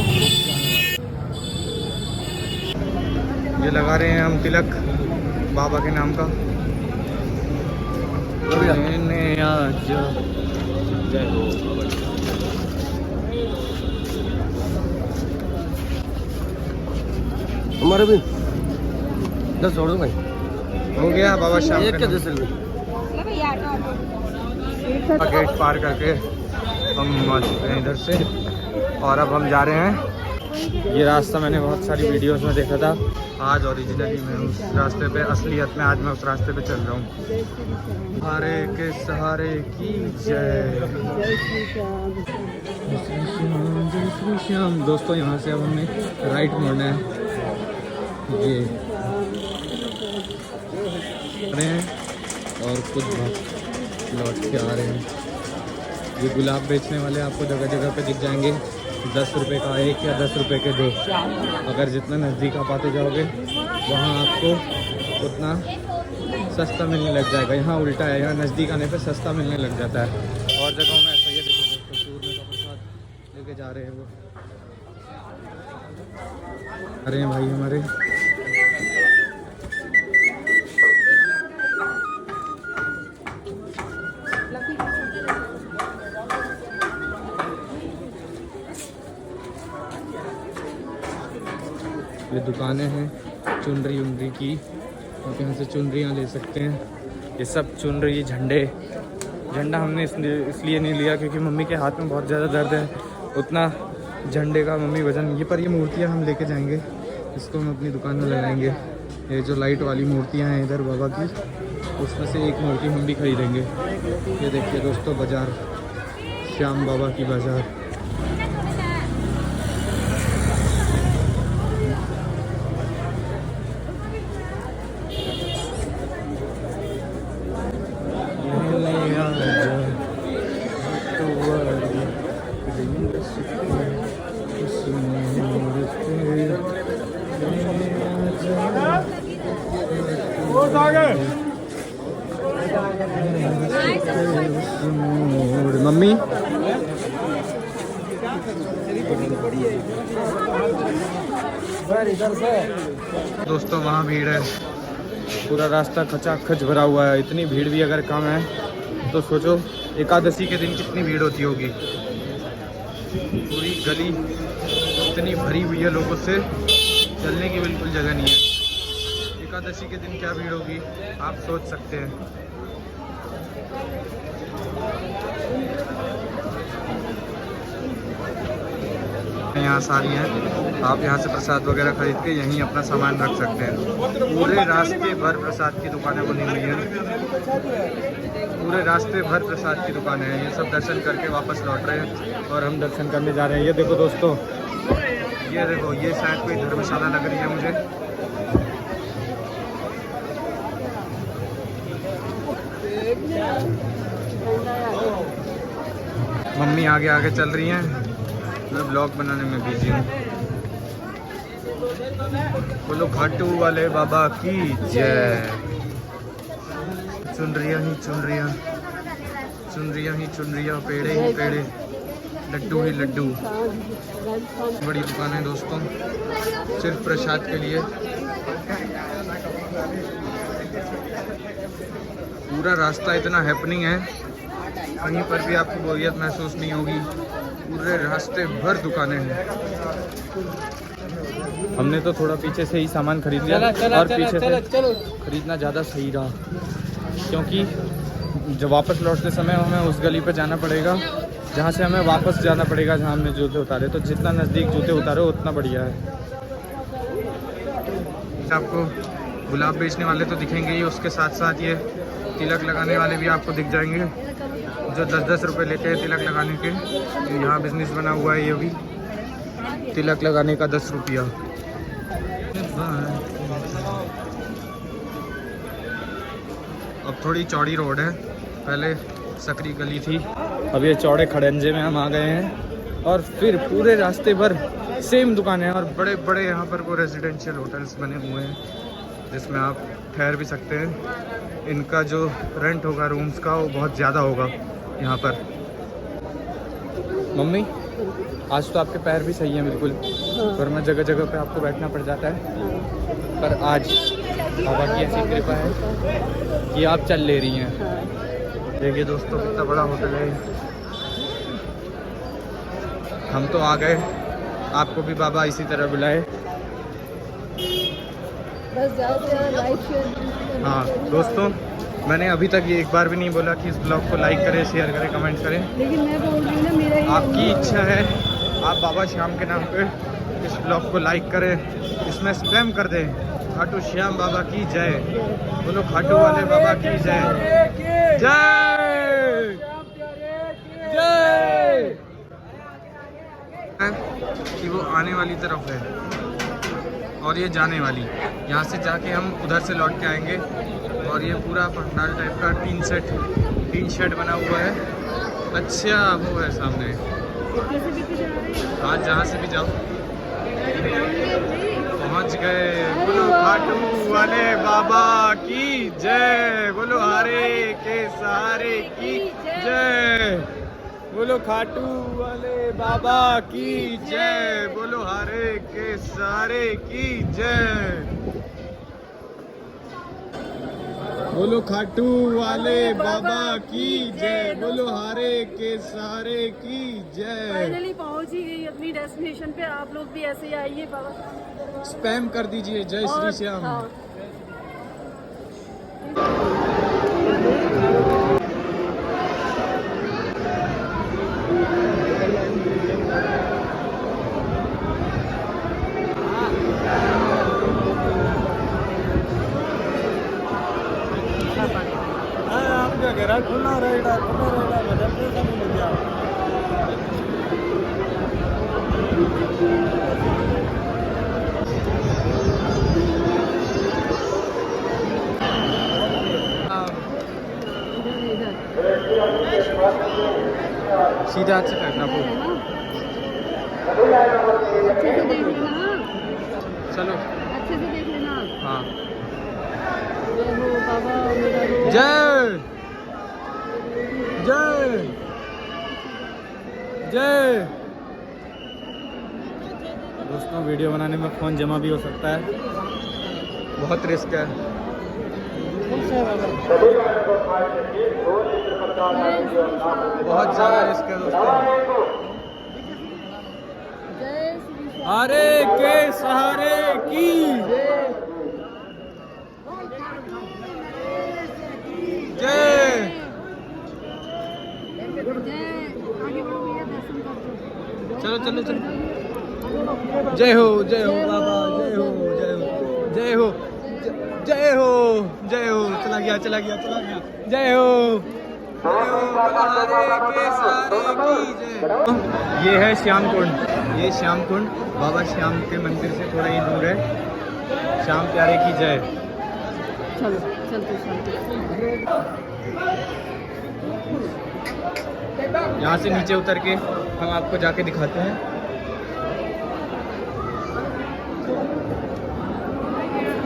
ये लगा रहे हैं हम तिलक बाबा के नाम का। जय हो। हमारे भी 10 जोड़ दो भाई। हो गया बाबा श्याम एक का के नाम। 10 रुपये। गेट पार करके हम आ चुके हैं इधर से और अब हम जा रहे हैं। ये रास्ता मैंने बहुत सारी वीडियोस में देखा था, आज ओरिजिनली मैं उस रास्ते पे, असलियत में आज मैं उस रास्ते पे चल रहा हूँ। सहारे के सहारे की जय, जय श्री श्याम। दोस्तों यहाँ से अब हमें राइट मोड़ना है, ये रहे हैं और कुछ भक्त लौट के आ रहे हैं। ये गुलाब बेचने वाले आपको जगह जगह पे दिख जाएंगे, 10 रुपये का एक या 10 रुपये के 2। अगर जितना नज़दीक आप आते जाओगे वहाँ आपको उतना सस्ता मिलने लग जाएगा। यहाँ उल्टा है, यहाँ नज़दीक आने पे सस्ता मिलने लग जाता है। और जगहों में ऐसा ही है। देखो दोस्तों, चूरमे का प्रसाद लेके जा रहे हैं वो, अरे भाई हमारे। ये दुकानें हैं चुनरी उनरी की, आप यहाँ से चुनरियाँ ले सकते हैं। ये सब चुनरी, झंडा हमने इसलिए नहीं लिया क्योंकि मम्मी के हाथ में बहुत ज़्यादा दर्द है, उतना झंडे का मम्मी वजन। ये पर ये मूर्तियाँ हम लेके जाएंगे, इसको हम अपनी दुकान में लगाएंगे। ये जो लाइट वाली मूर्तियाँ हैं इधर बाबा की, उसमें से एक मूर्ति हम भी खरीदेंगे। ये देखिए दोस्तों, बाज़ार, श्याम बाबा की बाज़ार। मम्मी दोस्तों, वहाँ भीड़ है, पूरा रास्ता खचाखच भरा हुआ है। इतनी भीड़ भी अगर कम है तो सोचो एकादशी के दिन कितनी भीड़ होती होगी। पूरी गली इतनी भरी हुई है लोगों से, चलने की बिल्कुल जगह नहीं है। एकादशी के दिन क्या भीड़ होगी आप सोच सकते हैं। यहाँ सारी हैं, आप यहाँ से प्रसाद वगैरह खरीद के यहीं अपना सामान रख सकते हैं। पूरे रास्ते भर प्रसाद की दुकानें बनी हुई हैं, पूरे रास्ते भर प्रसाद की दुकानें हैं। ये सब दर्शन करके वापस लौट रहे हैं और हम दर्शन करने जा रहे हैं। ये देखो दोस्तों, ये देखो, ये शायद कोई धर्मशाला लग रही है मुझे। मम्मी आगे आगे चल रही हैं, मैं ब्लॉग बनाने में बिजी हूँ। बोलो घाटू वाले बाबा की जय। चुनरिया ही चुनरिया, चुनरिया ही चुनरिया, पेड़े ही पेड़े, लड्डू ही लड्डू। बड़ी दुकान है दोस्तों, सिर्फ प्रसाद के लिए। पूरा रास्ता इतना हैपनिंग है, कहीं पर भी आपको बोरियत महसूस नहीं होगी। पूरे रास्ते भर दुकानें हैं। हमने तो थोड़ा पीछे से ही सामान खरीद लिया और पीछे से खरीदना ज़्यादा सही रहा, क्योंकि जब वापस लौटते समय हमें उस गली पे जाना पड़ेगा जहाँ से हमें वापस जाना पड़ेगा, जहाँ हमने जूते उतारे। तो जितना नज़दीक जूते उतारे उतना बढ़िया है। आपको गुलाब बेचने वाले तो दिखेंगे ही, उसके साथ साथ ये तिलक लगाने वाले भी आपको दिख जाएंगे, जो 10-10 रुपये लेते हैं तिलक लगाने के। यहाँ बिजनेस बना हुआ है ये भी, तिलक लगाने का 10 रुपया। अब थोड़ी चौड़ी रोड है, पहले सकरी गली थी, अब ये चौड़े खड़ंजे में हम आ गए हैं। और फिर पूरे रास्ते भर सेम दुकानें हैं और बड़े बड़े यहाँ पर वो रेजिडेंशियल होटल्स बने हुए हैं, जिसमें आप ठहर भी सकते हैं। इनका जो रेंट होगा रूम्स का, वो बहुत ज़्यादा होगा यहाँ पर। मम्मी, आज तो आपके पैर भी सही हैं बिल्कुल, वरना जगह जगह पे आपको बैठना पड़ जाता है। पर आज बाबा की ऐसी कृपा है कि आप चल ले रही हैं। देखिए दोस्तों, कितना बड़ा होटल है। हम तो आ गए, आपको भी बाबा इसी तरह बुलाए। हाँ दोस्तों, मैंने अभी तक ये एक बार भी नहीं बोला कि इस ब्लॉग को लाइक करें, शेयर करें, कमेंट करें। लेकिन मैं बोल रही हूँ ना, मेरा आपकी इच्छा है, आप बाबा श्याम के नाम पे इस ब्लॉग को लाइक करें, इसमें स्पैम कर दें, खाटू श्याम बाबा की जय। बोलो खाटू वाले बाबा की जय जय जय। कि वो आने वाली तरफ है और ये जाने वाली, यहाँ से जाके हम उधर से लौट के आएंगे। और ये पूरा पंडाल टाइप का टीन शेड बना हुआ है। अच्छा वो है सामने, आज जहाँ से भी जाओ। पहुँच गए। बोलो खाटू वाले बाबा की जय, बोलो हारे के सहारे की जय, बोलो खाटू वाले बाबा की जय, बोलो हारे के सहारे की जय, बोलो खाटू वाले बाबा की जय, बोलो हारे के सहारे की जय। फाइनली पहुंच ही गई अपनी डेस्टिनेशन पे। आप लोग भी ऐसे ही आइए बाबा, स्पैम कर दीजिए जय श्री श्याम। हाँ। खुला रहेगा सीधे हाथ से करना पड़ेगा। अच्छे से देख लेना, चलो अच्छे से देख लेना। हाँ, जय हो बाबा मेरा रो। जय जय जय। दोस्तों, वीडियो बनाने में फ़ोन जमा भी हो सकता है, बहुत रिस्क है। बहुत ज़्यादा रिस्क है दोस्तों। जय श्री श्याम। हारे के सहारे की जय। जय। आगे बढ़ो भैया, दर्शन कर दो। चलो चलो चलो। जय हो बाबा, जय हो जय हो जय हो जय हो जय हो। चला गया जय हो ये है श्याम कुंड। ये श्याम कुंड बाबा श्याम के मंदिर से थोड़ा ही दूर है। श्याम प्यारे की जय। चलो चलते यहाँ से नीचे उतर के हम आपको जाके दिखाते हैं।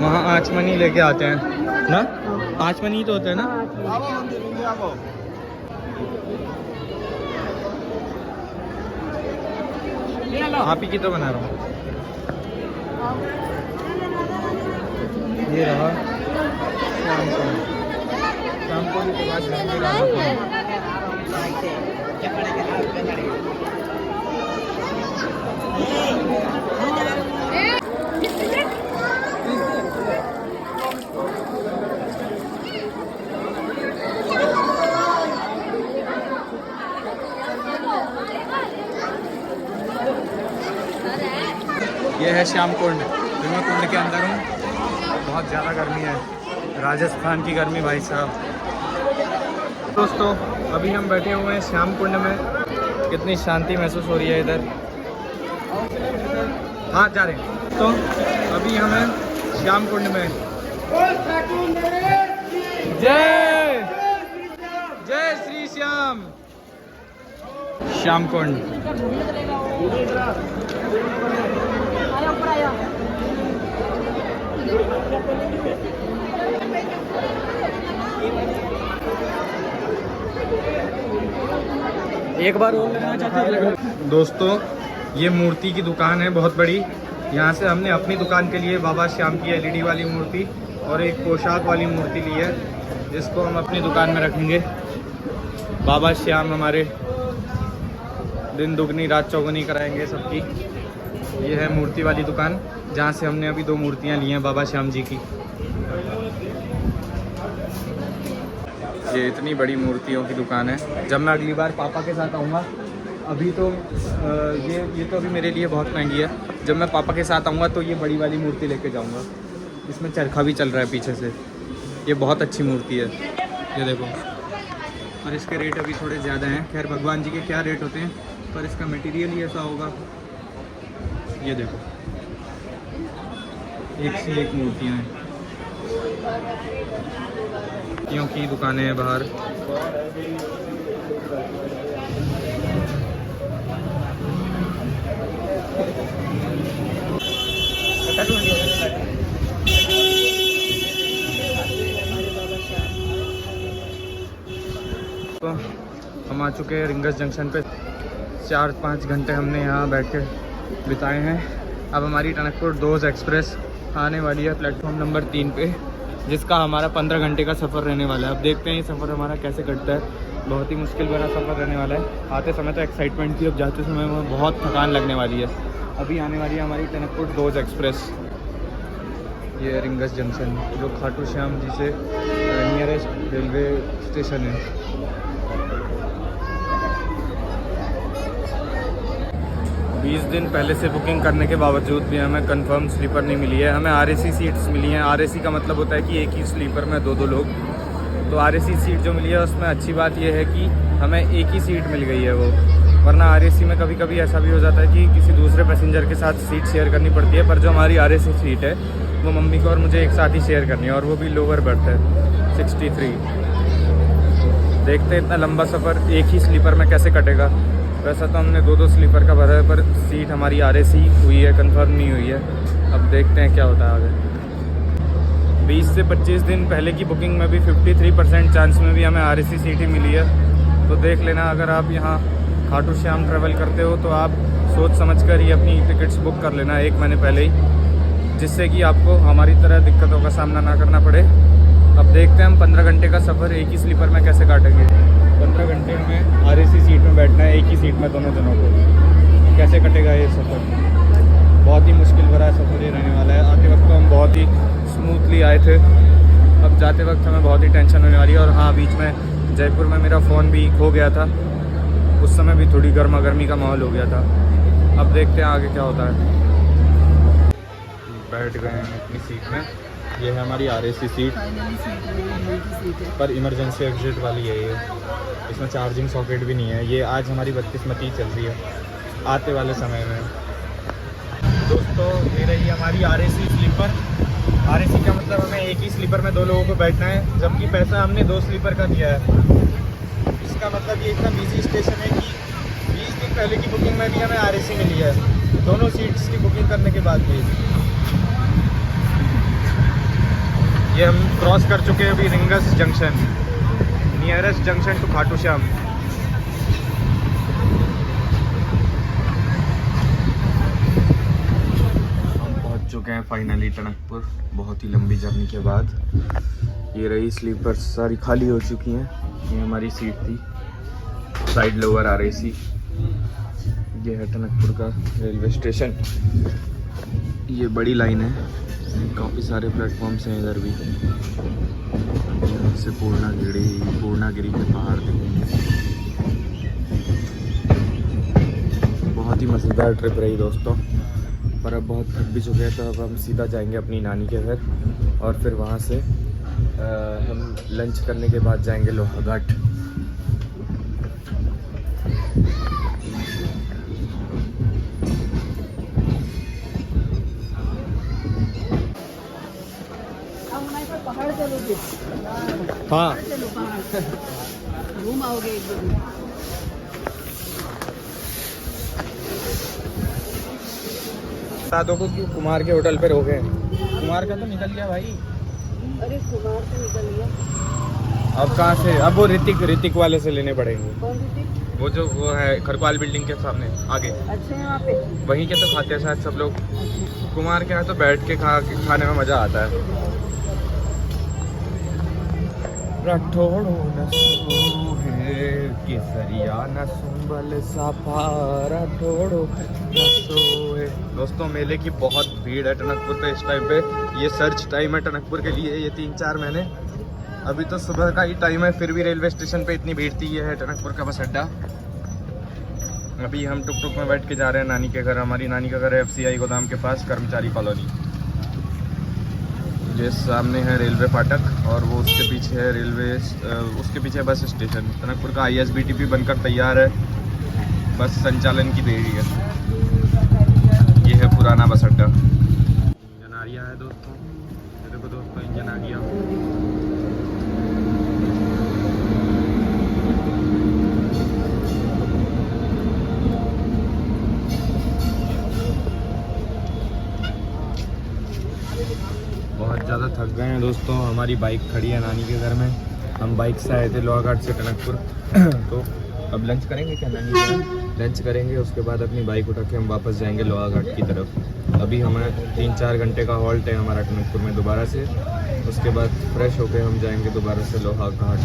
वहाँ आचमनी लेके आते हैं ना, आचमनी तो होता है ना। आप ही की तो बना रहा हूँ। ये रहा शाम को के बाद ये है श्याम कुंड। मैं कुंड के अंदर हूँ। बहुत ज़्यादा गर्मी है, राजस्थान की गर्मी भाई साहब। दोस्तों अभी हम बैठे हुए हैं श्याम कुंड में। कितनी शांति महसूस हो रही है इधर। हाँ जा रहे हैं। तो अभी हम हैं श्याम कुंड में। जय जय श्री श्याम। श्याम कुंड एक बार और लेना चाहते हैं। दोस्तों ये मूर्ति की दुकान है बहुत बड़ी। यहाँ से हमने अपनी दुकान के लिए बाबा श्याम की LED वाली मूर्ति और एक पोशाक वाली मूर्ति ली है, जिसको हम अपनी दुकान में रखेंगे। बाबा श्याम हमारे दिन दुगनी रात चौगुनी कराएंगे सबकी। ये है मूर्ति वाली दुकान, जहाँ से हमने अभी 2 मूर्तियाँ ली हैं बाबा श्याम जी की। ये इतनी बड़ी मूर्तियों की दुकान है। जब मैं अगली बार पापा के साथ आऊँगा, अभी तो ये तो अभी मेरे लिए बहुत महंगी है। जब मैं पापा के साथ आऊँगा तो ये बड़ी वाली मूर्ति लेके जाऊँगा। इसमें चरखा भी चल रहा है पीछे से। ये बहुत अच्छी मूर्ति है, ये देखो। और इसके रेट अभी थोड़े ज़्यादा हैं। खैर भगवान जी के क्या रेट होते हैं, पर इसका मटेरियल ही ऐसा होगा। ये देखो एक से एक मूर्तियाँ हैं। मूर्तियों की दुकानें हैं बाहर। तो हम आ चुके हैं रिंगस जंक्शन पे। 4-5 घंटे हमने यहाँ बैठ के बिताए हैं। अब हमारी टनकपुर दोज एक्सप्रेस आने वाली है प्लेटफॉर्म नंबर 3 पे, जिसका हमारा 15 घंटे का सफ़र रहने वाला है। अब देखते हैं ये सफ़र हमारा कैसे कटता है। बहुत ही मुश्किल भरा सफ़र रहने वाला है। आते समय तो एक्साइटमेंट थी, अब जाते समय में बहुत थकान लगने वाली है। अभी आने वाली है हमारी टनकपुर दोज एक्सप्रेस। ये रिंगस जंक्शन जो खाटू श्याम जी से नियरेस्ट रेलवे स्टेशन है। बीस दिन पहले से बुकिंग करने के बावजूद भी हमें कंफर्म स्लीपर नहीं मिली है। हमें RAC सीट्स मिली हैं। RAC का मतलब होता है कि एक ही स्लीपर में 2-2 लोग। तो RAC सीट जो मिली है उसमें अच्छी बात यह है कि हमें एक ही सीट मिल गई है वो। वरना RAC में कभी कभी ऐसा भी हो जाता है कि किसी दूसरे पैसेंजर के साथ सीट शेयर करनी पड़ती है। पर जो हमारी RAC सीट है वो मम्मी को और मुझे एक साथ ही शेयर करनी है, और वो भी लोअर बर्थ है 63। देखते हैं इतना लंबा सफ़र एक ही स्लीपर में कैसे कटेगा। वैसा तो हमने 2-2 स्लीपर का भरा है, पर सीट हमारी RAC हुई है, कंफर्म नहीं हुई है। अब देखते हैं क्या होता है आगे। 20 से 25 दिन पहले की बुकिंग में भी 53% चांस में भी हमें RAC सीट ही मिली है। तो देख लेना, अगर आप यहाँ खाटू श्याम ट्रैवल करते हो तो आप सोच समझकर ही अपनी टिकट्स बुक कर लेना 1 महीने पहले ही, जिससे कि आपको हमारी तरह दिक्कतों का सामना ना करना पड़े। अब देखते हैं हम 15 घंटे का सफ़र एक ही स्लीपर में कैसे काटेंगे। 15 घंटे हमें RAC सीट में बैठना है, एक ही सीट में दोनों जनों को। कैसे कटेगा ये सफ़र? बहुत ही मुश्किल भरा सफ़र ये रहने वाला है। आते वक्त तो हम बहुत ही स्मूथली आए थे, अब जाते वक्त हमें बहुत ही टेंशन होने वाली है। और हाँ, बीच में जयपुर में मेरा फ़ोन भी खो गया था, उस समय भी थोड़ी गर्मा गर्मी का माहौल हो गया था। अब देखते हैं आगे क्या होता है। बैठ गए हैं अपनी सीट में। ये है हमारी RAC सीट, फाइनली सीट है पर इमरजेंसी एग्जिट वाली है ये। इसमें चार्जिंग सॉकेट भी नहीं है। ये आज हमारी बदकिस्मती चल रही है आते वाले समय में। दोस्तों ये रही हमारी RAC स्लीपर। RAC का मतलब हमें एक ही स्लीपर में 2 लोगों को बैठना है, जबकि पैसा हमने 2 स्लीपर का दिया है। इसका मतलब ये इतना बिजी स्टेशन है कि 20 दिन पहले की बुकिंग में भी हमें RAC मिली है, दोनों सीट्स की बुकिंग करने के बाद भी। ये हम क्रॉस कर चुके हैं अभी Ringas junction, nearest junction to Khatu Shyam. हम पहुंच चुके हैं फाइनली टनकपुर, बहुत ही लंबी जर्नी के बाद। ये रही स्लीपर सारी खाली हो चुकी हैं। ये हमारी सीट थी, साइड लोअर RAC। ये है टनकपुर का रेलवे स्टेशन। ये बड़ी लाइन है, काफ़ी सारे प्लेटफॉर्म्स हैं इधर भी। यहाँ से पूर्णागिरी के पहाड़ दिखेंगे। बहुत ही मज़ेदार ट्रिप रही दोस्तों, पर अब बहुत थक भी चुके हैं, तो अब हम सीधा जाएंगे अपनी नानी के घर और फिर वहाँ से हम लंच करने के बाद जाएंगे लोहाघाट। पहाड़ चलोगे? हाँ, चलो पहाड़ घूम आओगे एक दिन। बता दो कि कुमार के होटल पे रोके। कुमार का तो निकल गया भाई। अरे कुमार से निकल गया। अब कहाँ से? अब वो ऋतिक वाले से लेने पड़ेंगे। कौन सी? वो है खरकवाल बिल्डिंग के सामने आगे। अच्छे हैं वहाँ पे। वहीं के तो खाते हैं शायद सब लोग। कुमार के यहाँ तो बैठ के खाने में मज़ा आता है। राठौड़ो न सोहे केसरिया न सुंबल साफा, राठौड़ो न सोहे। दोस्तों मेले की बहुत भीड़ है टनकपुर पे इस टाइम पे। ये सर्च टाइम है टनकपुर के लिए, ये 3-4 महीने। अभी तो सुबह का ही टाइम है, फिर भी रेलवे स्टेशन पे इतनी भीड़ थी। ये है टनकपुर का बस अड्डा। अभी हम टुक में बैठ के जा रहे हैं नानी के घर। हमारी नानी का घर है FCI गोदाम के पास, कर्मचारी कॉलोनी। ये सामने है रेलवे फाटक और वो उसके पीछे है उसके पीछे बस स्टेशन। टनकपुर का ISBTP बनकर तैयार है, बस संचालन की देरी है। ये है पुराना बस अड्डा। इंजन आ रहा है दोस्तों, ये देखो दोस्तों इंजन आ गया। बहुत ज़्यादा थक गए हैं दोस्तों। हमारी बाइक खड़ी है नानी के घर में। हम बाइक से आए थे लोहाघाट से टनकपुर। तो अब लंच करेंगे क्या नानी के घर? लंच करेंगे, उसके बाद अपनी बाइक उठा के हम वापस जाएंगे लोहाघाट की तरफ। अभी हमें 3-4 घंटे का हॉल्ट है हमारा टनकपुर में दोबारा से। उसके बाद फ्रेश होकर हम जाएंगे दोबारा से लोहाघाट।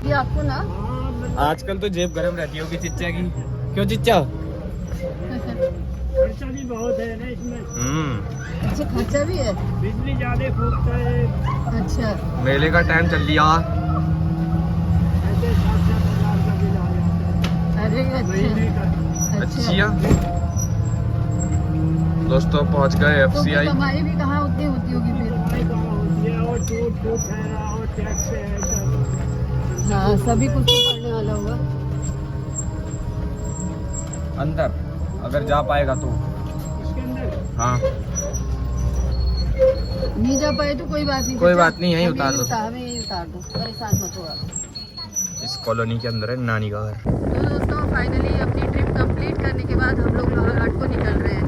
ये आपको ना आजकल तो जेब गर्म रहती होगी चिच्चा की, क्यों चिच्चा? खर्चा भी बहुत है ना इसमें। अच्छा खर्चा भी है, बिजली ज्यादा फूकता है। अच्छा मेले का टाइम चल लिया। ऐसे 7-7 हज़ार का बिल आ जाता है अरे महीने अच्छा का। अच्छा दोस्तों पहुंच गए तो FCI। कमाई भी कहाँ उतनी होती होगी फिर? कमाई कहाँ होती है, और छूट है और टैक्स है सब। हाँ सभी कुछ तो पड़ने वाला होगा। अंदर अगर जा पाएगा तो। इसके अंदर हाँ नहीं जा पाए तो कोई बात नहीं, कोई बात नहीं, यहीं हमें उतार दो। हमें यहीं उतार दो, परेशान मत हो आप। इस कॉलोनी के अंदर है नानी का घर। तो दोस्तों फाइनली अपनी ट्रिप कंप्लीट करने के बाद हम लोग लोहाघाट को निकल रहे हैं।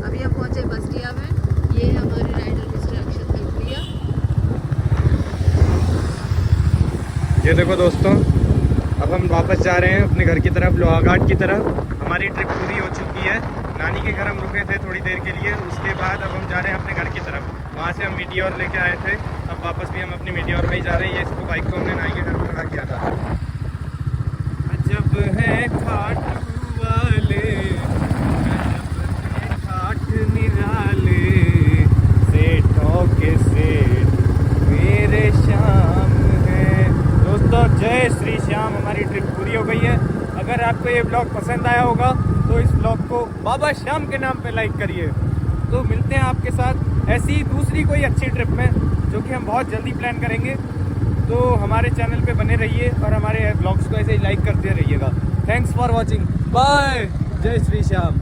अभी हम पहुंचे बस्तिया में। ये है हमारे राइडर मिस्टर अक्षत कलपुरिया। ये देखो दोस्तों, अब हम वापस जा रहे हैं अपने घर की तरफ, लोहाघाट की तरफ। हमारी ट्रिप पूरी हो चुकी है। नानी के घर हम रुके थे थोड़ी देर के लिए, उसके बाद अब हम जा रहे हैं अपने घर की तरफ। वहाँ से हम मीटियोर लेके आए थे, अब वापस भी हम अपनी मीटियोर में ही जा रहे हैं। ये इसको बाइक को हमने नानी के घर में खड़ा किया था। अजब है खाटू वाले, अजब है खाट निराले, सेठों के सेठ मेरे शाम है। दोस्तों श्याम हमारी ट्रिप पूरी हो गई है। अगर आपको ये ब्लॉग पसंद आया होगा तो इस ब्लॉग को बाबा श्याम के नाम पे लाइक करिए। तो मिलते हैं आपके साथ ऐसी ही दूसरी कोई अच्छी ट्रिप में, जो कि हम बहुत जल्दी प्लान करेंगे। तो हमारे चैनल पे बने रहिए और हमारे ब्लॉग्स को ऐसे ही लाइक करते रहिएगा। थैंक्स फॉर वॉचिंग, बाय, जय श्री श्याम।